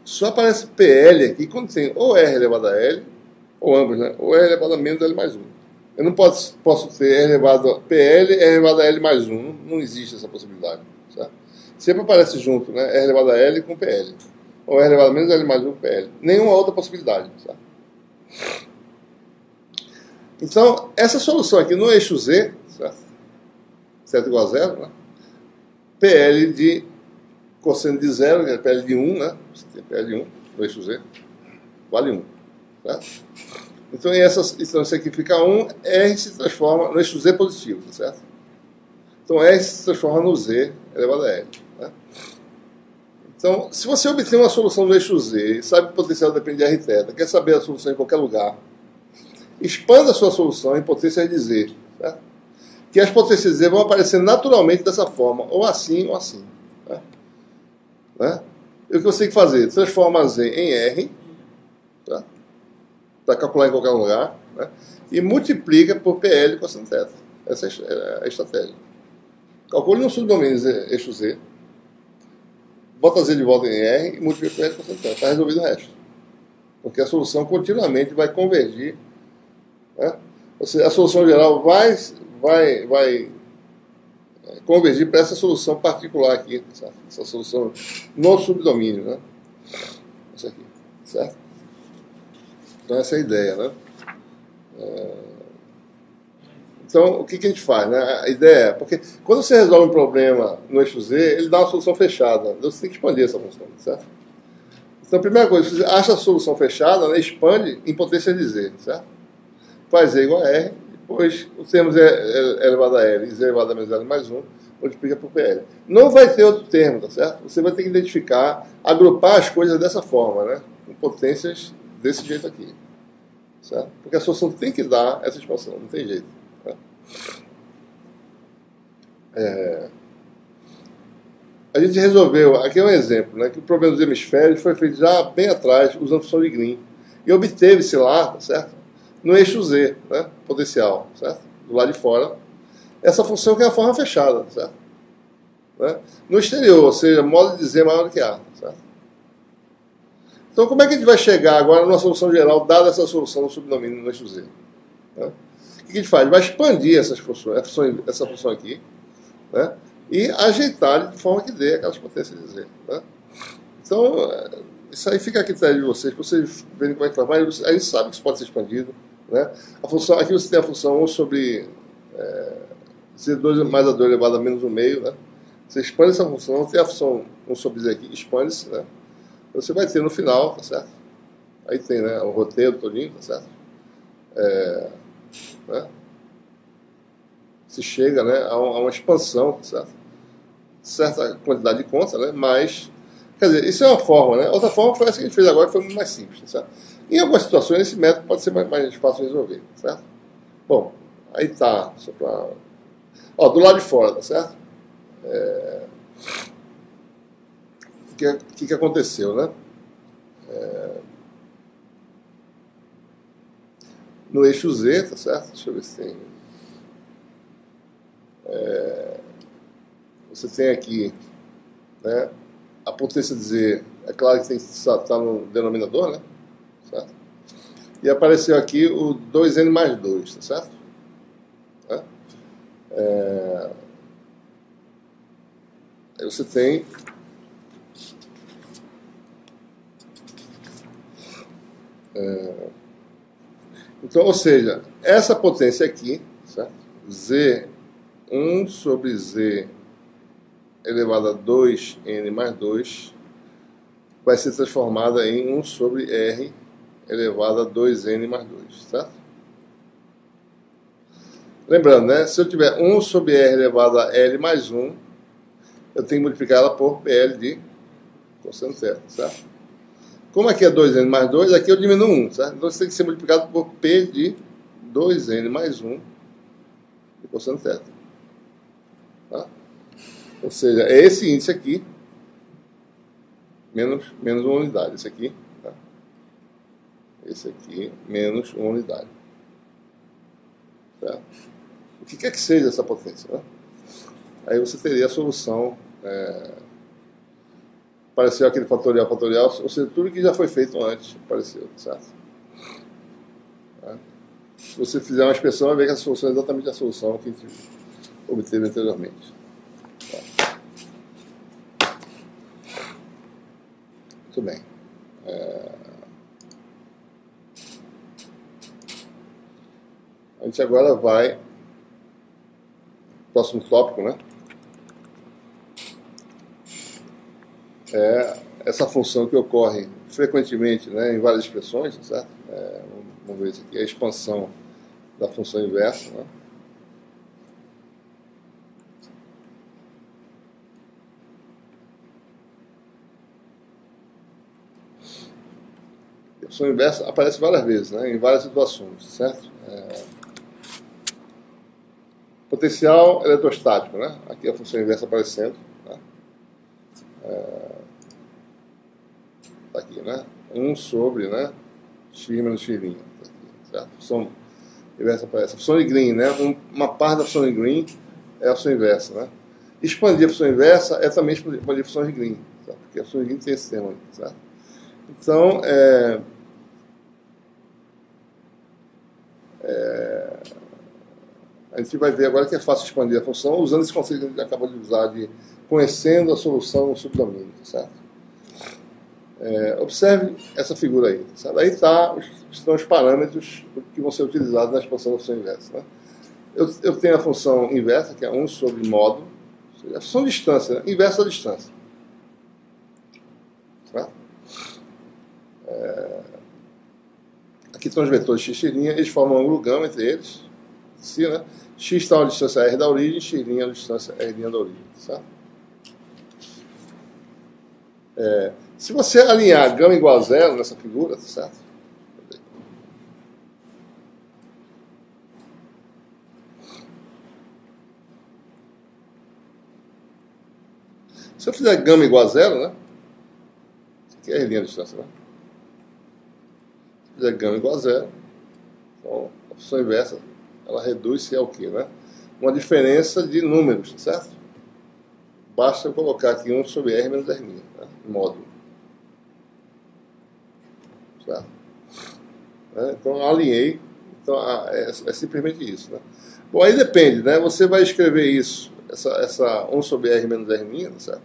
só aparece PL aqui quando tem ou R elevado a L, ou ambos, né? Ou R elevado a menos L mais 1. Eu não posso ter R elevado a PL e R elevado a L mais 1. Não existe essa possibilidade. Certo? Sempre aparece junto, né? R elevado a L com PL. Ou R elevado a menos L mais 1 com PL. Nenhuma outra possibilidade. Certo? Então, essa solução aqui no eixo Z, certo? Z igual a zero, né? PL de cosseno de zero, que é PL de 1, né? Você tem PL de 1 no eixo Z, vale 1. Certo? Então, isso aqui fica 1, R se transforma no eixo Z positivo, certo? Então, R se transforma no Z elevado a L. Né? Então, se você obter uma solução no eixo Z, sabe que o potencial depende de R θ, quer saber a solução em qualquer lugar, expanda a sua solução em potências de Z, certo? Que as potências de Z vão aparecer naturalmente dessa forma, ou assim ou assim. Né? E o que você tem que fazer? Transforma Z em R, tá? Para calcular em qualquer lugar, né? E multiplica por PL cosseno θ. Essa é a estratégia. Calcule no subdomínio eixo Z, bota Z de volta em R e multiplica por PL cosseno θ. Está resolvido o resto. Porque a solução continuamente vai convergir, né? Ou seja, a solução geral vai convergir para essa solução particular aqui, certo? Essa solução no subdomínio, né? Essa aqui, certo? Então essa é a ideia, né? Então o que a gente faz, né? A ideia é, porque quando você resolve um problema no eixo Z, ele dá uma solução fechada, então você tem que expandir essa função, certo? Então a primeira coisa, você acha a solução fechada, né? Expande em potência de Z, certo? Faz Z igual a R, depois o termo Z elevado a L e Z elevado a menos L mais 1, multiplica por PL. Não vai ter outro termo, tá certo? Você vai ter que identificar, agrupar as coisas dessa forma, né? Com potências desse jeito aqui, certo? Porque a solução tem que dar essa expansão, não tem jeito. Né? A gente resolveu, aqui é um exemplo, né? Que o problema dos hemisférios foi feito já bem atrás, usando a função de Green. E obteve-se lá, tá certo? No eixo Z, né? Potencial, certo? Do lado de fora. essa função que é a forma fechada, certo? Né? No exterior, ou seja, modo de dizer maior do que A, certo? Então, como é que a gente vai chegar agora numa solução geral, dada essa solução do subdomínio no eixo Z? Né? O que a gente faz? Vai expandir essas funções, essa função aqui, né? E ajeitar de forma que dê aquelas potências de Z. Né? Então, isso aí fica a critério de vocês, para vocês verem como é que faz. Mas a gente sabe que isso pode ser expandido. Né? A função, aqui você tem a função 1 sobre Z2 mais A2 elevado a menos 1 meio. Né? Você expande essa função, tem a função 1 sobre Z aqui, expande-se. Né? Você vai ter no final, tá certo? Aí tem, né, o roteiro todinho, tá certo? Né? Se chega, né, a uma expansão, tá certo? Certa quantidade de conta, né? Mas, quer dizer, isso é uma forma, né? Outra forma foi essa que a gente fez agora, que foi muito mais simples, tá certo? Em algumas situações, esse método pode ser mais fácil de resolver, tá certo? Bom, aí tá, só pra... Ó, do lado de fora, tá certo? O que aconteceu, né? No eixo Z, tá certo? Deixa eu ver se tem... Você tem aqui, né, a potência de Z, é claro que tem que estar no denominador, né? Certo? E apareceu aqui o 2n mais 2, tá certo? Né? Aí você tem... Então, ou seja, essa potência aqui, certo? Z1 sobre Z elevado a 2n mais 2 vai ser transformada em 1 sobre R elevado a 2n mais 2, certo? Lembrando, né? Se eu tiver 1 sobre R elevado a L mais 1, eu tenho que multiplicar ela por PL de cosseno θ, certo? Como aqui é 2n mais 2, aqui eu diminuo 1, certo? Então isso tem que ser multiplicado por P de 2n mais 1 de cosseno θ. Tá? Ou seja, é esse índice aqui, menos uma unidade. Esse aqui, tá? Esse aqui, menos uma unidade. Certo? O que quer que seja essa potência, né? Aí você teria a solução... Apareceu aquele fatorial, ou seja, tudo que já foi feito antes apareceu, certo? Se você fizer uma expressão, vai ver que a solução é exatamente a solução que a gente obteve anteriormente. Muito bem. A gente agora vai... Próximo tópico, né? É essa função que ocorre frequentemente, né, em várias expressões, certo? Vamos ver isso aqui, a expansão da função inversa, né? A função inversa aparece várias vezes, né, em várias situações, certo? Potencial eletrostático, né? Aqui a função inversa aparecendo, né? Tá aqui, né? 1 sobre, né? X menos X', tá aqui, certo? Função inversa aparece. A função de Green, né? Uma parte da função de Green é a função inversa, né? Expandir a função inversa é também expandir a função de Green, certo? Porque a função de Green tem esse termo aí, certo? Então, a gente vai ver agora que é fácil expandir a função usando esse conceito que a gente acabou de usar de conhecendo a solução no subdomínio, certo? Observe essa figura aí, certo? Aí estão os parâmetros que vão ser utilizados na expansão da função inversa, né? Eu tenho a função inversa, que é 1 sobre módulo, a função distância, né? Inversa da distância. Certo? Aqui estão os vetores x', eles formam um ângulo gama entre eles. Se, né? X está a distância r da origem, x' a distância r' da origem. Certo? Se você alinhar gama igual a zero nessa figura, tá certo? Se eu fizer gama igual a zero, né? Isso aqui é r' a distância, né? Se eu fizer gama igual a zero, então a função inversa, ela reduz-se ao quê, né? uma diferença de números, certo? Basta eu colocar aqui 1 sobre R menos R', né? Módulo. Certo? Então, eu alinhei. Então, é simplesmente isso, né? Bom, aí depende, né? Você vai escrever isso, essa 1 sobre R menos R', certo?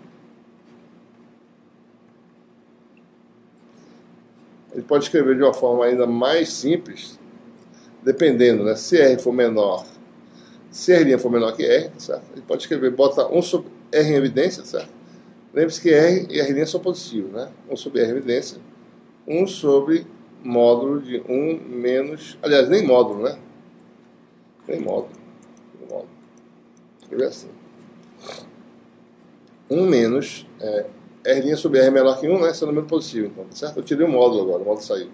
Ele pode escrever de uma forma ainda mais simples, dependendo, né? Se R for menor, se R' for menor que R, certo? Ele pode escrever, bota 1 sobre R em evidência, certo? Lembre-se que R e R' são positivos, né? 1 sobre R em evidência, 1 sobre módulo de 1 menos... Aliás, nem módulo, né? Nem módulo. Escrever assim. 1 menos R' sobre R menor que 1, né? Esse é o número positivo, então, certo? Eu tirei o módulo agora, o módulo saiu.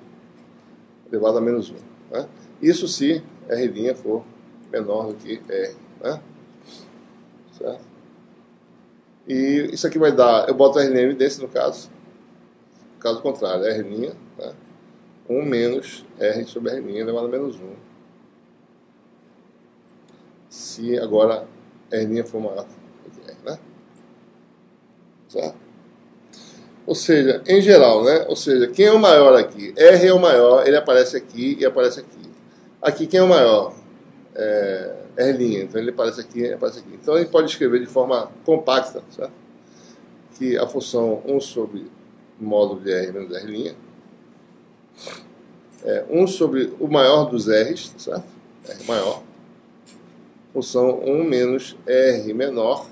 Elevado a menos 1. Né? Isso se R' for menor do que R. Né? Certo? E isso aqui vai dar... Eu boto R' em evidência, no caso. No caso contrário, R', né? 1 menos R sobre R' elevado a menos 1. Se agora R' for maior que R, né? Certo? Ou seja, em geral, né? Ou seja, quem é o maior aqui? R é o maior, ele aparece aqui e aparece aqui. Aqui quem é o maior? R', então ele aparece aqui e aparece aqui. Então ele pode escrever de forma compacta, certo? Que a função 1 sobre módulo de R menos R' é 1 sobre o maior dos R's, certo? R maior. Função 1 menos R menor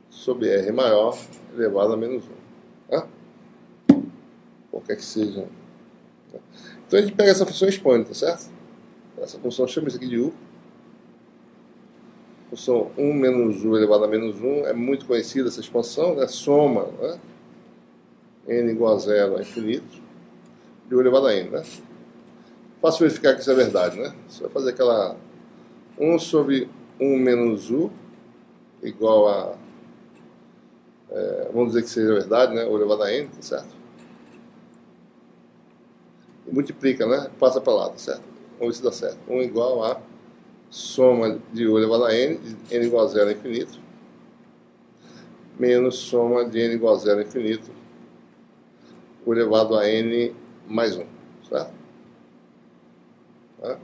sobre R maior elevado a menos 1. Tá? Qualquer que seja. Então a gente pega essa função e expande, tá certo? Essa função chama isso aqui de U. Função 1 menos U elevado a menos 1 é muito conhecida essa expansão, né? Soma, né? N igual a 0 a infinito de U elevado a N, né? Fácil verificar que isso é verdade, né? Você vai fazer aquela 1 sobre 1 menos U igual a... vamos dizer que seja verdade, né? U elevado a N, tá certo? E multiplica, né? Passa para lá, tá certo? Vamos ver se dá certo. 1 igual a soma de U elevado a N, de N igual a 0 a infinito, menos soma de N igual a 0 a infinito, U elevado a N mais 1, certo? Tá?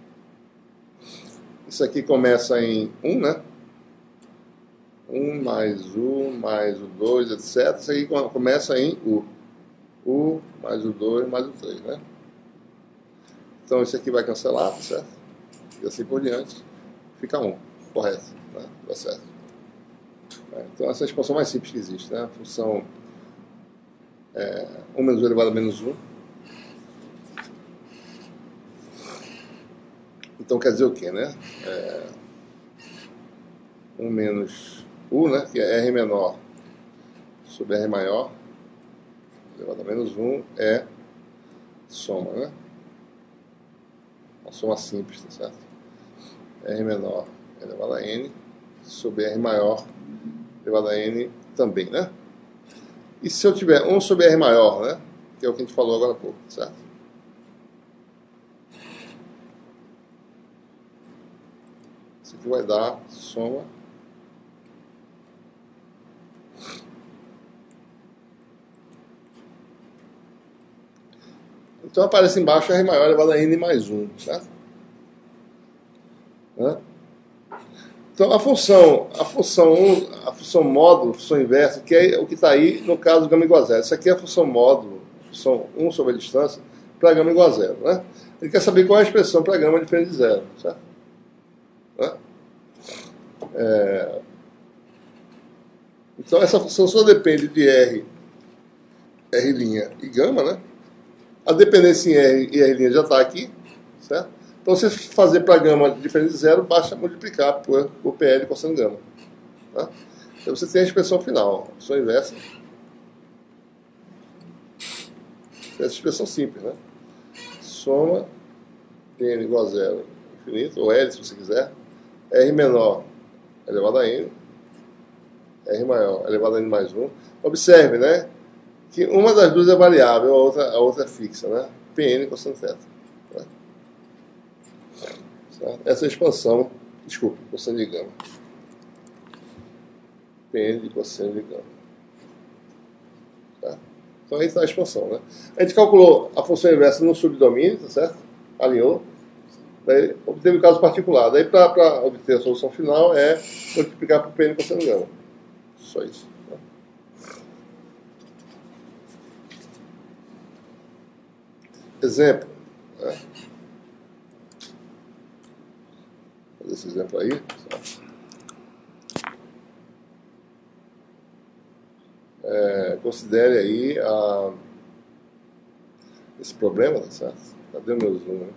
Isso aqui começa em 1, né? 1 mais U mais o 2, etc. Isso aqui começa em U. U mais o 2 mais o 3, né? Então isso aqui vai cancelar, tá certo? E assim por diante. Fica 1, correto, né? Dá certo. Então essa é a expansão mais simples que existe, né? A função 1 menos U elevado a menos 1. Então quer dizer o quê, né? 1 menos U, né? Que é R menor sobre R maior elevado a menos 1 é soma, né? Uma soma simples, tá certo? R menor elevado a N sobre R maior elevado a N também, né? E se eu tiver 1 sobre R maior, né? Que é o que a gente falou agora há pouco, certo? Isso aqui vai dar soma então aparece embaixo R maior elevado a N mais 1, certo? Né? Então a função módulo, a função inversa, que é o que está aí no caso do gama igual a 0. Isso aqui é a função módulo, função 1 sobre a distância, para gama igual a 0. Né? Ele quer saber qual é a expressão para gama diferente de 0. Certo? Né? Então essa função só depende de R' e gama, né? A dependência em R e R' já está aqui, certo? Então, se você fazer para gama diferente de 0, basta multiplicar por PL cosseno gama. Tá? Então, você tem a expressão final, a função inversa. Essa expressão simples, né? Soma de N igual a 0, infinito, ou L, se você quiser. R menor elevado a N. R maior elevado a N mais 1. Observe, né? Que uma das duas é variável, a outra é fixa, né? Pn cosseno θ. Tá? Essa é a expansão Desculpe, cosseno de gama. PN de cosseno de gama. Tá? Então aí está a expansão, né? A gente calculou a função inversa no subdomínio, tá certo? Alinhou. Daí obteve o caso particular. Daí para obter a solução final é multiplicar por PN cosseno de gama. Só isso. Tá? Exemplo. Né? Vou fazer esse exemplo aí. Considere aí esse problema, tá certo? Cadê o meu zoom? Né?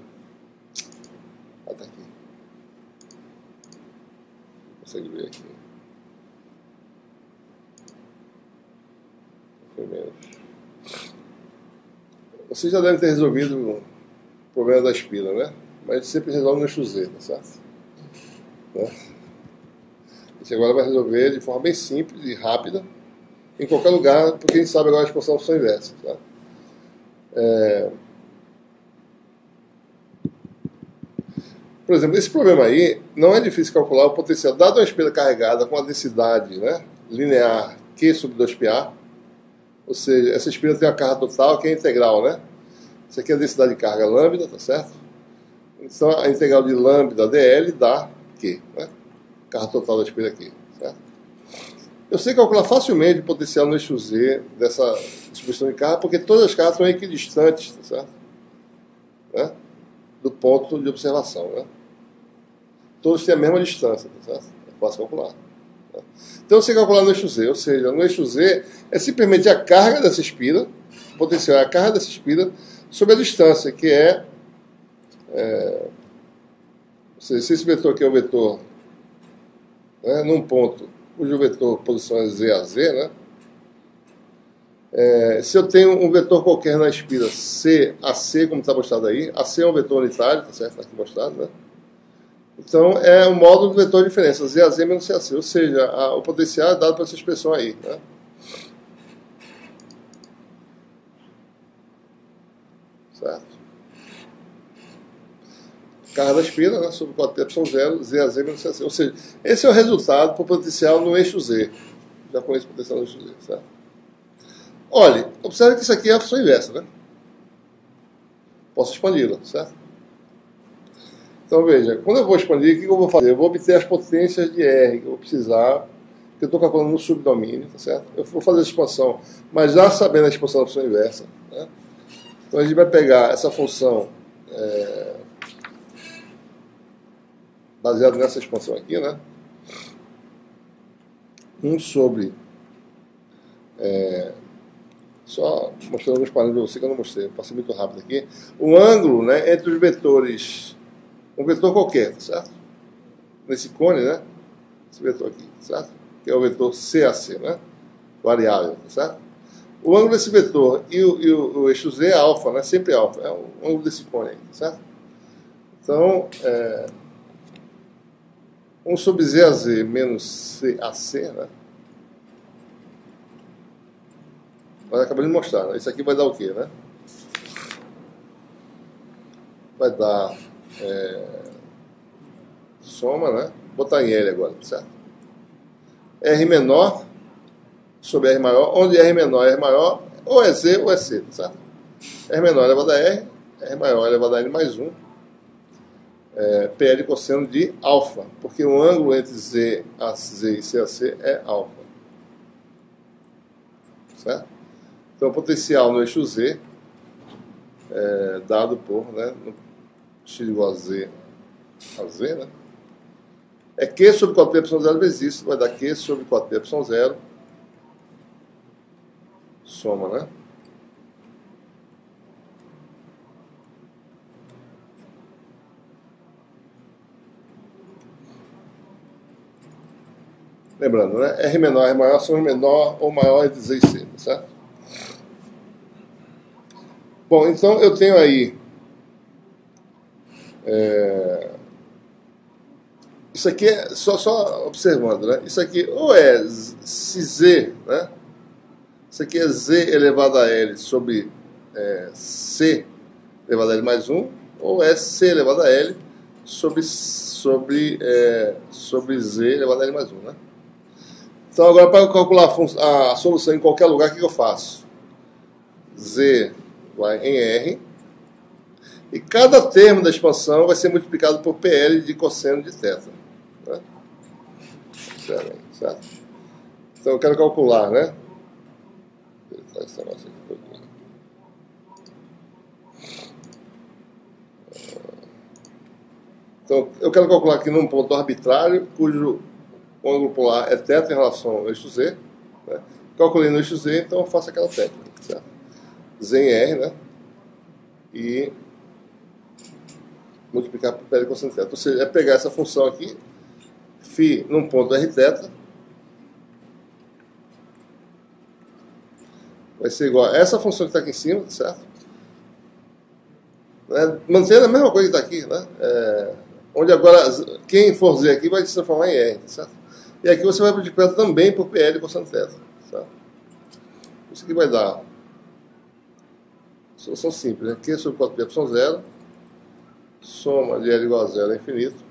Ah, tá aqui. Consegue ver aqui. Foi menos. Você já deve ter resolvido o problema da espira, né? Mas a gente sempre resolve no eixo Z, tá certo? Né? A gente agora vai resolver de forma bem simples e rápida, em qualquer lugar, porque a gente sabe agora a expansão da função inversa. Tá? Por exemplo, esse problema aí, não é difícil calcular o potencial, dado uma espira carregada com a densidade, né, linear Q sobre 2πa, ou seja, essa espira tem uma carga total que é integral, né? Isso aqui é a densidade de carga lambda, tá certo? Então a integral de lambda dl dá Q, né? Carga total da espira aqui, certo? Eu sei calcular facilmente o potencial no eixo Z dessa distribuição de carga, porque todas as cargas são equidistantes, tá certo? Né? Do ponto de observação, né? Todos têm a mesma distância, tá certo? É fácil calcular. Né? Então eu sei calcular no eixo Z, ou seja, no eixo Z é simplesmente a carga dessa espira, o potencial é a carga dessa espira sobre a distância, que ou seja, se esse vetor aqui é o vetor, né, num ponto cujo vetor posição é Z a Z, né? Se eu tenho um vetor qualquer na espira C a C, como está mostrado aí, AC é um vetor unitário, tá certo? Está aqui mostrado, né? Então é o módulo do vetor de diferença, Z a Z menos C a C, ou seja, o potencial é dado por essa expressão aí, né? Certo? Carga da espira, né, sobre 4π0, Z a Z menos C a C. Ou seja, esse é o resultado para o potencial no eixo Z. Já conheço o potencial no eixo Z, certo? Olhe, observe que isso aqui é a função inversa, né? Posso expandi-la, certo? Então veja, quando eu vou expandir, o que eu vou fazer? Eu vou obter as potências de R que eu vou precisar, que eu estou calculando no subdomínio, tá certo? Eu vou fazer a expansão, mas já sabendo a expansão da função inversa, né? Então a gente vai pegar essa função baseada nessa expansão aqui, né? 1 sobre... só mostrando alguns parâmetros para você que eu não mostrei, passei muito rápido aqui. O ângulo, né, entre os vetores, um vetor qualquer, certo? Nesse cone, né? Esse vetor aqui, certo? Que é o vetor CAC, né? Variável, certo? O ângulo desse vetor e o eixo Z é alfa, né? Sempre alfa. É o ângulo desse cone aí, certo? Então, 1 sobre Z a Z menos CAC, né? Mas acabei de mostrar, né? Isso aqui vai dar o quê, né? Vai dar soma, né? Vou botar em L agora, certo? R menor sobre R maior, onde R menor é R maior, ou é Z ou é C, certo? R menor elevado a R, R maior elevado a N mais 1, PL cosseno de alfa, porque o ângulo entre Z a Z e C a C é alfa, certo? Então, o potencial no eixo Z, dado por, né, x igual a Z, né, é Q sobre 4π0 vezes isso, vai dar Q sobre 4π0, soma, né? Lembrando, né? R menor, R maior são menor ou maior entre Z e C, certo? Bom, então eu tenho aí isso aqui é só observando, né? Isso aqui ou é se Z, né? Isso aqui é Z elevado a L sobre C elevado a L mais 1, ou é C elevado a L sobre Z elevado a L mais 1, né? Então, agora, para calcular a solução em qualquer lugar, o que eu faço? Z vai em R, e cada termo da expansão vai ser multiplicado por PL de cosseno de θ. Né? Certo? Então, eu quero calcular, né? Esse negócio aqui um pouquinho. Então, eu quero calcular aqui num ponto arbitrário, cujo ângulo polar é θ em relação ao eixo Z. Né? Calculei no eixo Z, então eu faço aquela técnica. Certo? Z em R, né? E multiplicar por PL cosseno θ. Ou seja, é pegar essa função aqui, φ num ponto Rθ, vai ser igual a essa função que está aqui em cima, certo? Mantendo a mesma coisa que está aqui, né? Onde agora, quem for Z aqui vai se transformar em R, certo? E aqui você vai multiplicar também por PL cosseno θ, certo? Isso aqui vai dar solução simples, né? Q sobre 4π são 0, soma de L igual a 0 é infinito,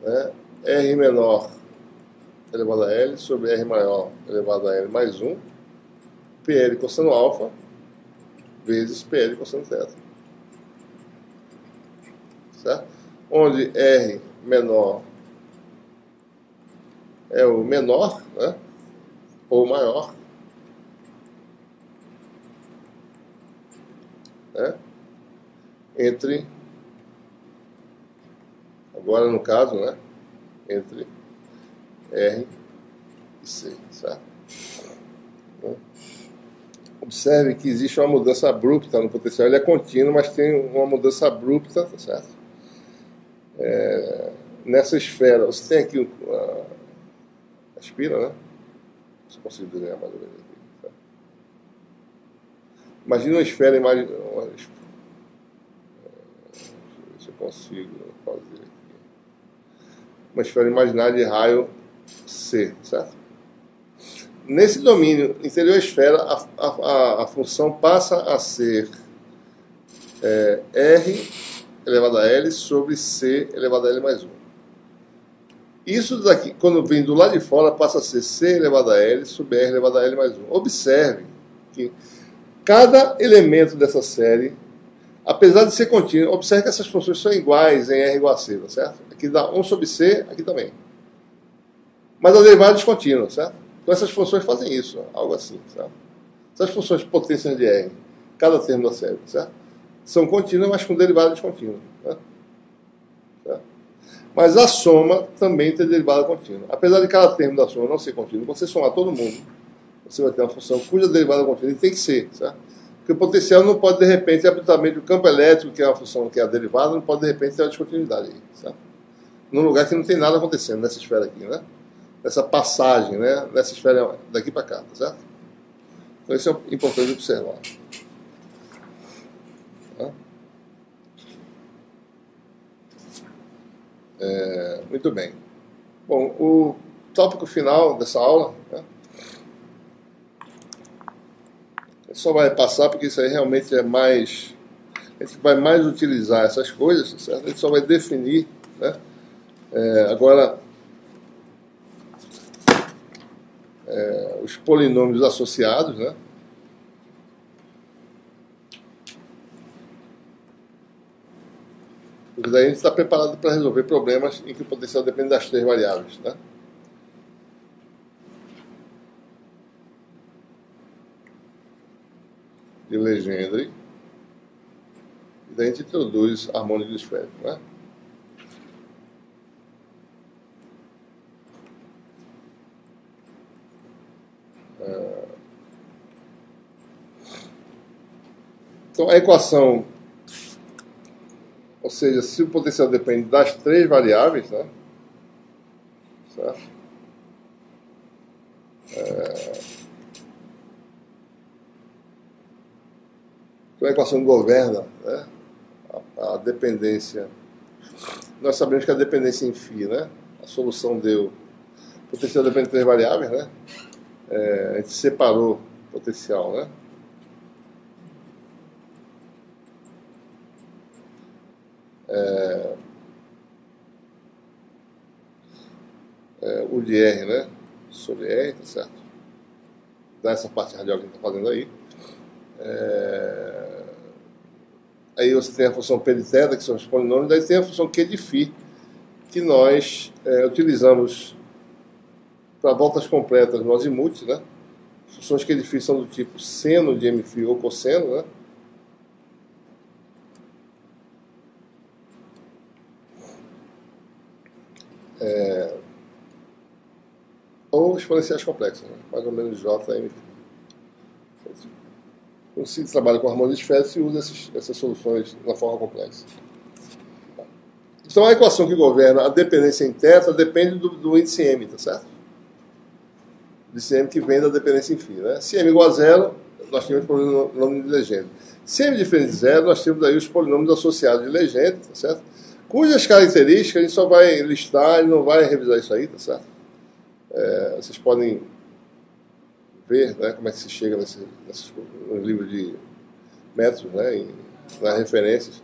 né? R menor elevado a L sobre R maior elevado a L mais 1, PL cosseno alfa vezes PL cosseno θ. Certo? Onde R menor é o menor, né? Ou maior, né? Entre, agora no caso, né? Entre R e C, certo? Observe que existe uma mudança abrupta no potencial. Ele é contínuo, mas tem uma mudança abrupta, tá certo? Nessa esfera, você tem aqui a espira, né? Se eu consigo desenhar mais ou menos aqui. Tá? Imagina uma esfera, deixa eu ver se eu consigo fazer aqui. Uma esfera imaginária de raio C, certo? Nesse domínio interior da esfera, a função passa a ser R elevado a L sobre C elevado a L mais 1. Isso daqui, quando vem do lado de fora, passa a ser C elevado a L sobre R elevado a L mais 1. Observe que cada elemento dessa série, apesar de ser contínuo, observe que essas funções são iguais em R igual a C, tá certo? Aqui dá 1 sobre C, aqui também. Mas a derivada é descontínua, certo? Então essas funções fazem isso, algo assim, certo? Essas funções de potências de R, cada termo da série, certo? São contínuas, mas com derivada descontínua. Certo? Mas a soma também tem derivada contínua. Apesar de cada termo da soma não ser contínuo, quando você somar todo mundo, você vai ter uma função cuja derivada contínua tem que ser, certo? Porque o potencial não pode, de repente, abruptamente, o campo elétrico, que é uma função que é a derivada, não pode, de repente, ter uma descontinuidade aí, certo? Num lugar que não tem nada acontecendo nessa esfera aqui, né? Essa passagem, né, nessa esfera daqui para cá, tá certo? Então isso é importante observar. Tá? Muito bem. Bom, o tópico final dessa aula, né, a gente só vai passar porque isso aí realmente é mais... A gente vai mais utilizar essas coisas, certo? A gente só vai definir, né? Agora... os polinômios associados, né? Porque daí a gente está preparado para resolver problemas em que o potencial depende das três variáveis, né? De Legendre. E daí a gente introduz harmônico esférico, né? Então, a equação, ou seja, se o potencial depende das três variáveis, né? Certo? Então, a equação governa, né, a dependência. Nós sabemos que a dependência em φ, né? A solução deu. O potencial depende de três variáveis, né? A gente separou o potencial, né? O de R, né? Sobre R, tá certo? Dá essa parte radial que a gente está fazendo aí. Aí você tem a função P de θ, que são os polinômios, daí tem a função Q de φ, que nós utilizamos para voltas completas no azimuth, né? Funções Q de φ são do tipo seno de mφ ou cosseno, né? Ou exponenciais complexas, né? Mais ou menos J, mφ. Quando se trabalha com harmonias esféricas, se usa essas soluções na forma complexa. Então a equação que governa a dependência em θ depende do índice m, tá certo? O índice m que vem da dependência em φ, né? Se m igual a zero, nós temos polinômio de Legendre. Se m diferente de zero, nós temos aí os polinômios associados de Legendre, tá certo? Cujas características a gente só vai listar e não vai revisar isso aí, tá certo? Vocês podem ver, né, como é que se chega no livro de métodos, né, nas referências.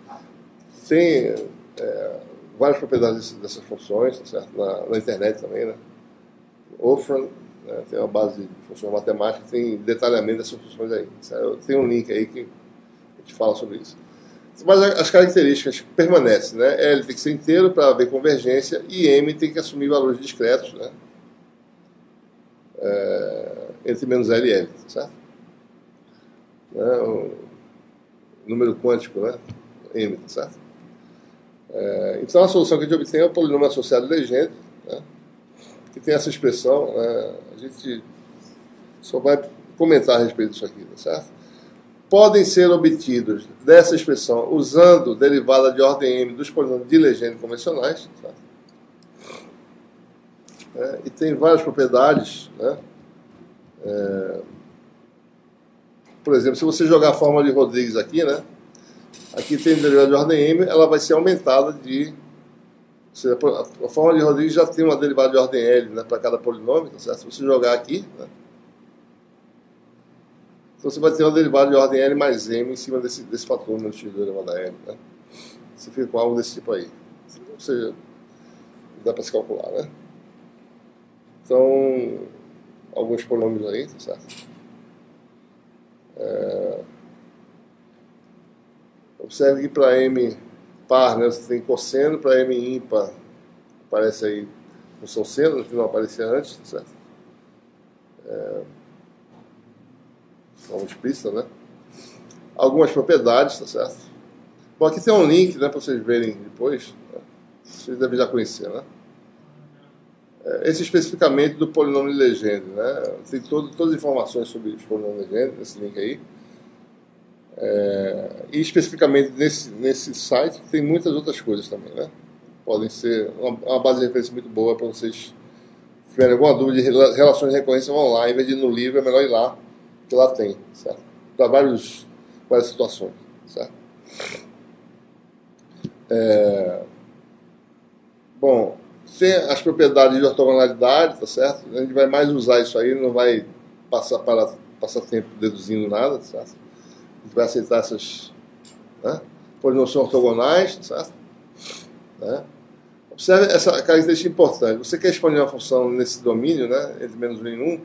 Tem várias propriedades dessas funções, tá certo? Na internet também, né? Wolfram, né, tem uma base de funções matemáticas, tem detalhamento dessas funções aí. Tem um link aí que a gente fala sobre isso. Mas as características permanecem, né? L tem que ser inteiro para haver convergência e M tem que assumir valores discretos, né? Entre menos L e L, certo? O número quântico, né? M, certo? Então a solução que a gente obtém é o polinômio associado de Legendre, né? Que tem essa expressão, né? A gente só vai comentar a respeito disso aqui, certo? Podem ser obtidos dessa expressão usando derivada de ordem M dos polinômios de Legendre convencionais, certo? E tem várias propriedades, né? Por exemplo, se você jogar a fórmula de Rodrigues aqui, né? Aqui tem derivada de ordem M, ela vai ser aumentada de... Ou seja, a fórmula de Rodrigues já tem uma derivada de ordem L, né, para cada polinômio, tá certo? Se você jogar aqui, né? Então você vai ter uma derivada de ordem L mais M em cima desse fator no x da elevado a L, né? Você fica com algo desse tipo aí. Ou seja, dá para se calcular, né? Então, alguns polinômios aí, tá certo? Observe que para M par, né, você tem cosseno, para M ímpar aparece aí função seno, que não aparecia antes, tá certo? Forma explícita, né? Algumas propriedades, tá certo? Bom, aqui tem um link, né, para vocês verem depois, né? Vocês devem já conhecer, né? Esse especificamente do polinômio de Legendre, né? Tem todas as informações sobre os polinômios de Legendre nesse link aí. E especificamente nesse site tem muitas outras coisas também, né? Podem ser uma base de referência muito boa para vocês tiverem alguma dúvida de relações de recorrência, vão lá. Em vez de ir no livro, é melhor ir lá, que lá tem, certo? Para várias situações, certo? Bom, tem as propriedades de ortogonalidade, tá certo? A gente vai mais usar isso aí, não vai passar tempo deduzindo nada, tá certo? A gente vai aceitar essas, né? Polinômios são ortogonais, tá certo? Né? Observe essa característica importante. Você quer expandir uma função nesse domínio, né, entre menos 1 e 1,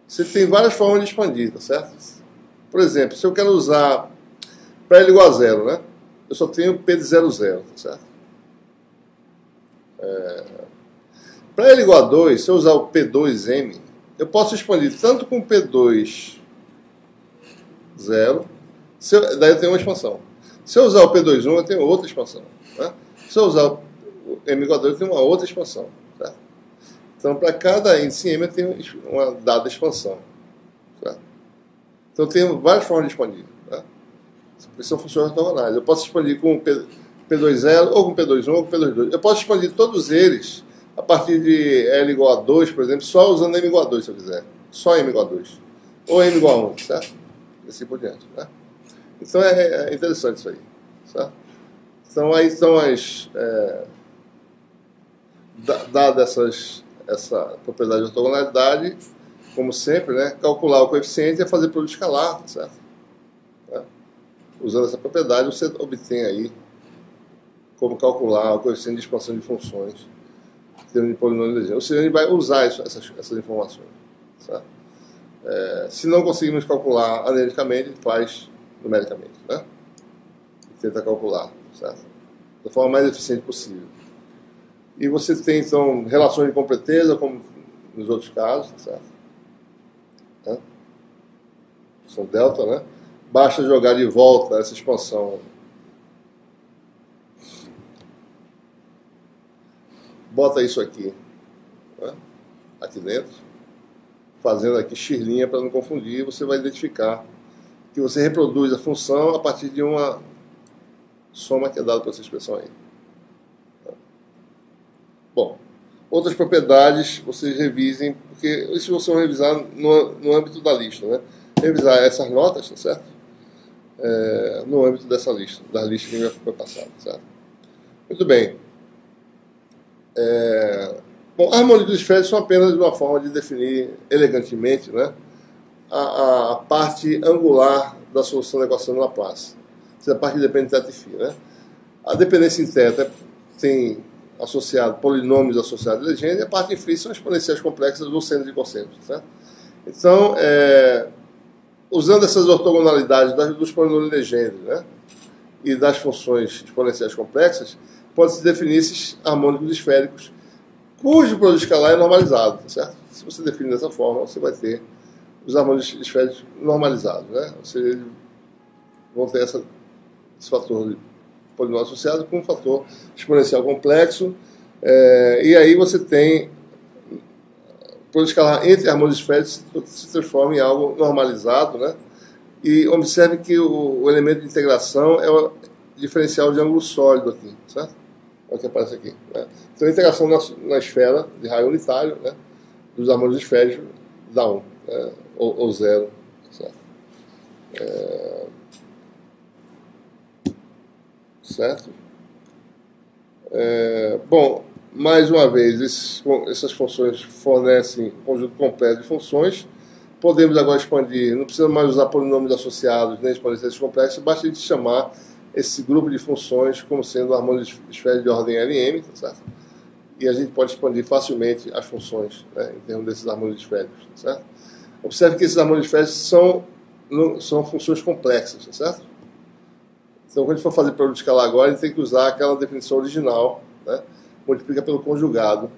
você tem várias formas de expandir, tá certo? Por exemplo, se eu quero usar para L igual a zero, né, eu só tenho P de 0, 0, tá certo? Para L igual a 2, se eu usar o P2M, eu posso expandir tanto com P2 0, daí eu tenho uma expansão. Se eu usar o P21, eu tenho outra expansão, né? Se eu usar o M igual a 2, eu tenho uma outra expansão, certo? Então, para cada índice M, eu tenho uma dada expansão, certo? Então, eu tenho várias formas de expandir, né? São funções ortogonais. Eu posso expandir com P20, ou com P21, ou com P22. Eu posso expandir todos eles a partir de L igual a 2, por exemplo, só usando M igual a 2, se eu quiser. Só M igual a 2. Ou M igual a 1, certo? E assim por diante, né? Então, é interessante isso aí, certo? Então, aí estão dada essa propriedade de ortogonalidade, como sempre, né? Calcular o coeficiente é fazer produto escalar, certo? Usando essa propriedade, você obtém aí como calcular o coeficiente de expansão de funções em termos de polinômio legítimo. Ou seja, a gente vai usar essas informações. Certo? Se não conseguimos calcular analiticamente, a gente faz numericamente. Né? E tenta calcular, certo? Da forma mais eficiente possível. E você tem, então, relações de completeza, como nos outros casos, certo? Né? São delta, né? Basta jogar de volta essa expansão. Bota isso aqui, né? Aqui dentro, fazendo aqui x' para não confundir, você vai identificar que você reproduz a função a partir de uma soma que é dada por essa expressão aí. Bom, outras propriedades vocês revisem, porque isso vocês vão revisar no âmbito da lista, né? Revisar essas notas, tá certo? No âmbito dessa lista, da lista que foi passada, certo? Muito bem. Bom, harmônicos esféricos são apenas uma forma de definir elegantemente, né, a parte angular da solução da equação de Laplace. Essa é a parte que depende de θ e φ. Né? A dependência em θ tem associado polinômios associados a legenda, e a parte em φ são exponenciais complexas dos senos e cossenos. Certo? Então, usando essas ortogonalidades dos polinômios de legenda, né, e das funções exponenciais complexas, pode-se definir esses harmônicos esféricos cujo produto escalar é normalizado, certo? Se você definir dessa forma, você vai ter os harmônicos esféricos normalizados, né? Ou seja, eles vão ter esse fator de polinômio associado com um fator exponencial complexo, e aí você tem o produto escalar entre harmônicos esféricos se transforma em algo normalizado, né? E observe que o elemento de integração é o diferencial de ângulo sólido aqui, certo? É o que aparece aqui. Né? Então, a integração na esfera de raio unitário, né, dos harmônicos esféricos dá 1, né, ou 0. Certo? Certo? Bom, mais uma vez, essas funções fornecem um conjunto completo de funções. Podemos agora expandir, não precisa mais usar polinômios associados nem exponenciais complexos, basta a gente chamar esse grupo de funções como sendo harmônicos esféricos de ordem LM, tá certo? E a gente pode expandir facilmente as funções, né, em termos desses harmônicos esféricos, tá certo? Observe que esses harmônicos esféricos são funções complexas, tá certo? Então, quando a gente for fazer produto escalar agora, a gente tem que usar aquela definição original, né, multiplica pelo conjugado.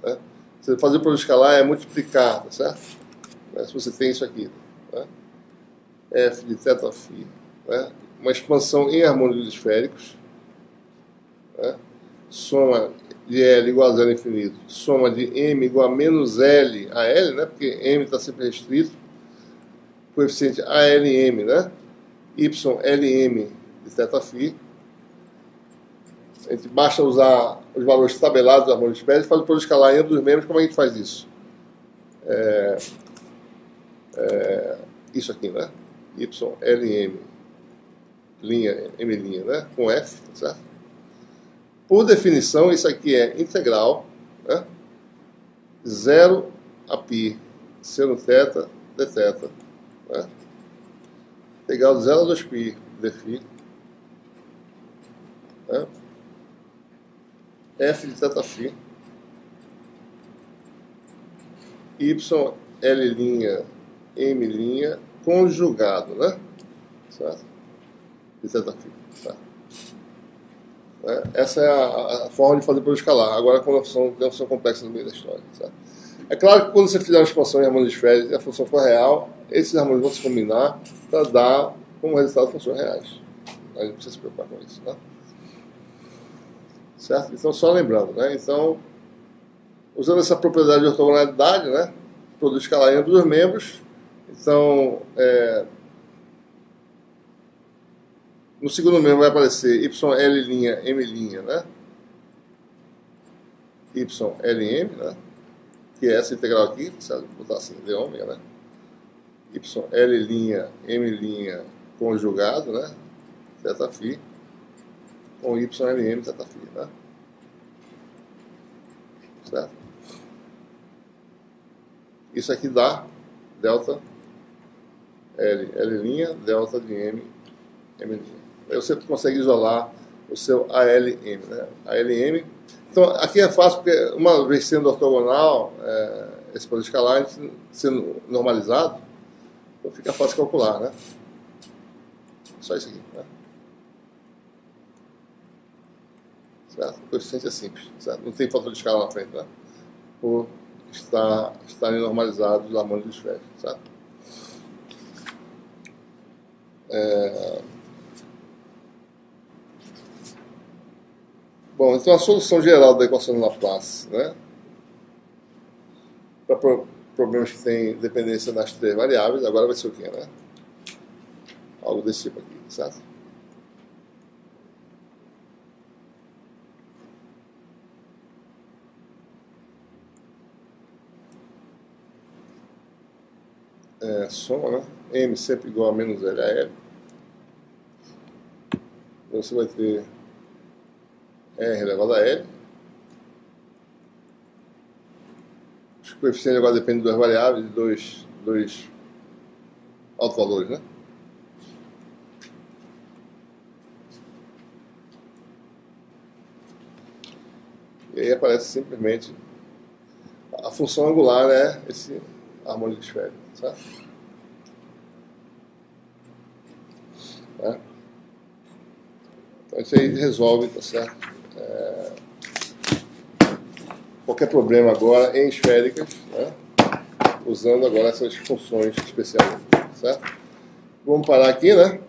Né? Você fazer o produto escalar é multiplicar, tá certo? Se você tem isso aqui, né? F de θφ, né? Uma expansão em harmônicos esféricos, né? Soma de L igual a zero infinito, soma de M igual a menos L a L, né? Porque M está sempre restrito, coeficiente ALM, né? YLM de θφ. A gente basta usar os valores tabelados dos harmônicos esféricos e fazer o produto escalar em ambos os membros. Como a gente faz isso? Isso aqui, né? YLM, linha, M linha, né? Com F, tá certo? Por definição, isso aqui é integral, né? 0 a π, seno θ, dθ, né? Integral de 0 a 2π, dφ, né? F de θφ, YL', M', conjugado, né? Certo? De θφ. Tá? Essa é a forma de fazer produto escalar. Agora, com a função complexa no meio da história. Certo? É claro que quando você fizer uma expansão em harmônicos esféricos e a função for real, esses harmônicos vão se combinar para dar como resultado funções reais. A gente não precisa se preocupar com isso. Né? Certo? Então, só lembrando, né? Então, usando essa propriedade de ortogonalidade, né? Produto escalar em ambos os membros. Então, no segundo membro vai aparecer YL', M', né? YLM, né? Que é essa integral aqui, se botar assim, de ômega, né? YL', M', conjugado, né? θφ, com YLM, θφ, né? Certo? Isso aqui dá delta L', delta de M'. Aí você consegue isolar o seu ALM, né? ALM. Então, aqui é fácil, porque uma vez sendo ortogonal, esse poder escalar sendo normalizado, então fica fácil calcular, né? Só isso aqui, né? Certo? O coeficiente é simples, certo? Não tem fator de escala na frente, né? Por estarem normalizados os harmônicos esféricos, certo? Bom, então a solução geral da equação de Laplace, né? Para problemas que têm dependência das três variáveis, agora vai ser o quê, né? Algo desse tipo aqui, certo? Soma, né? M sempre igual a menos L a L. Então você vai ter R elevado a L. Os coeficientes agora dependem de duas variáveis, de dois autovalores, né? E aí aparece simplesmente a função angular, né? Esse harmônico esférico, certo? Então isso aí resolve, tá certo? Qualquer problema agora em esféricas, né? Usando agora essas funções especiais, certo? Vamos parar aqui, né?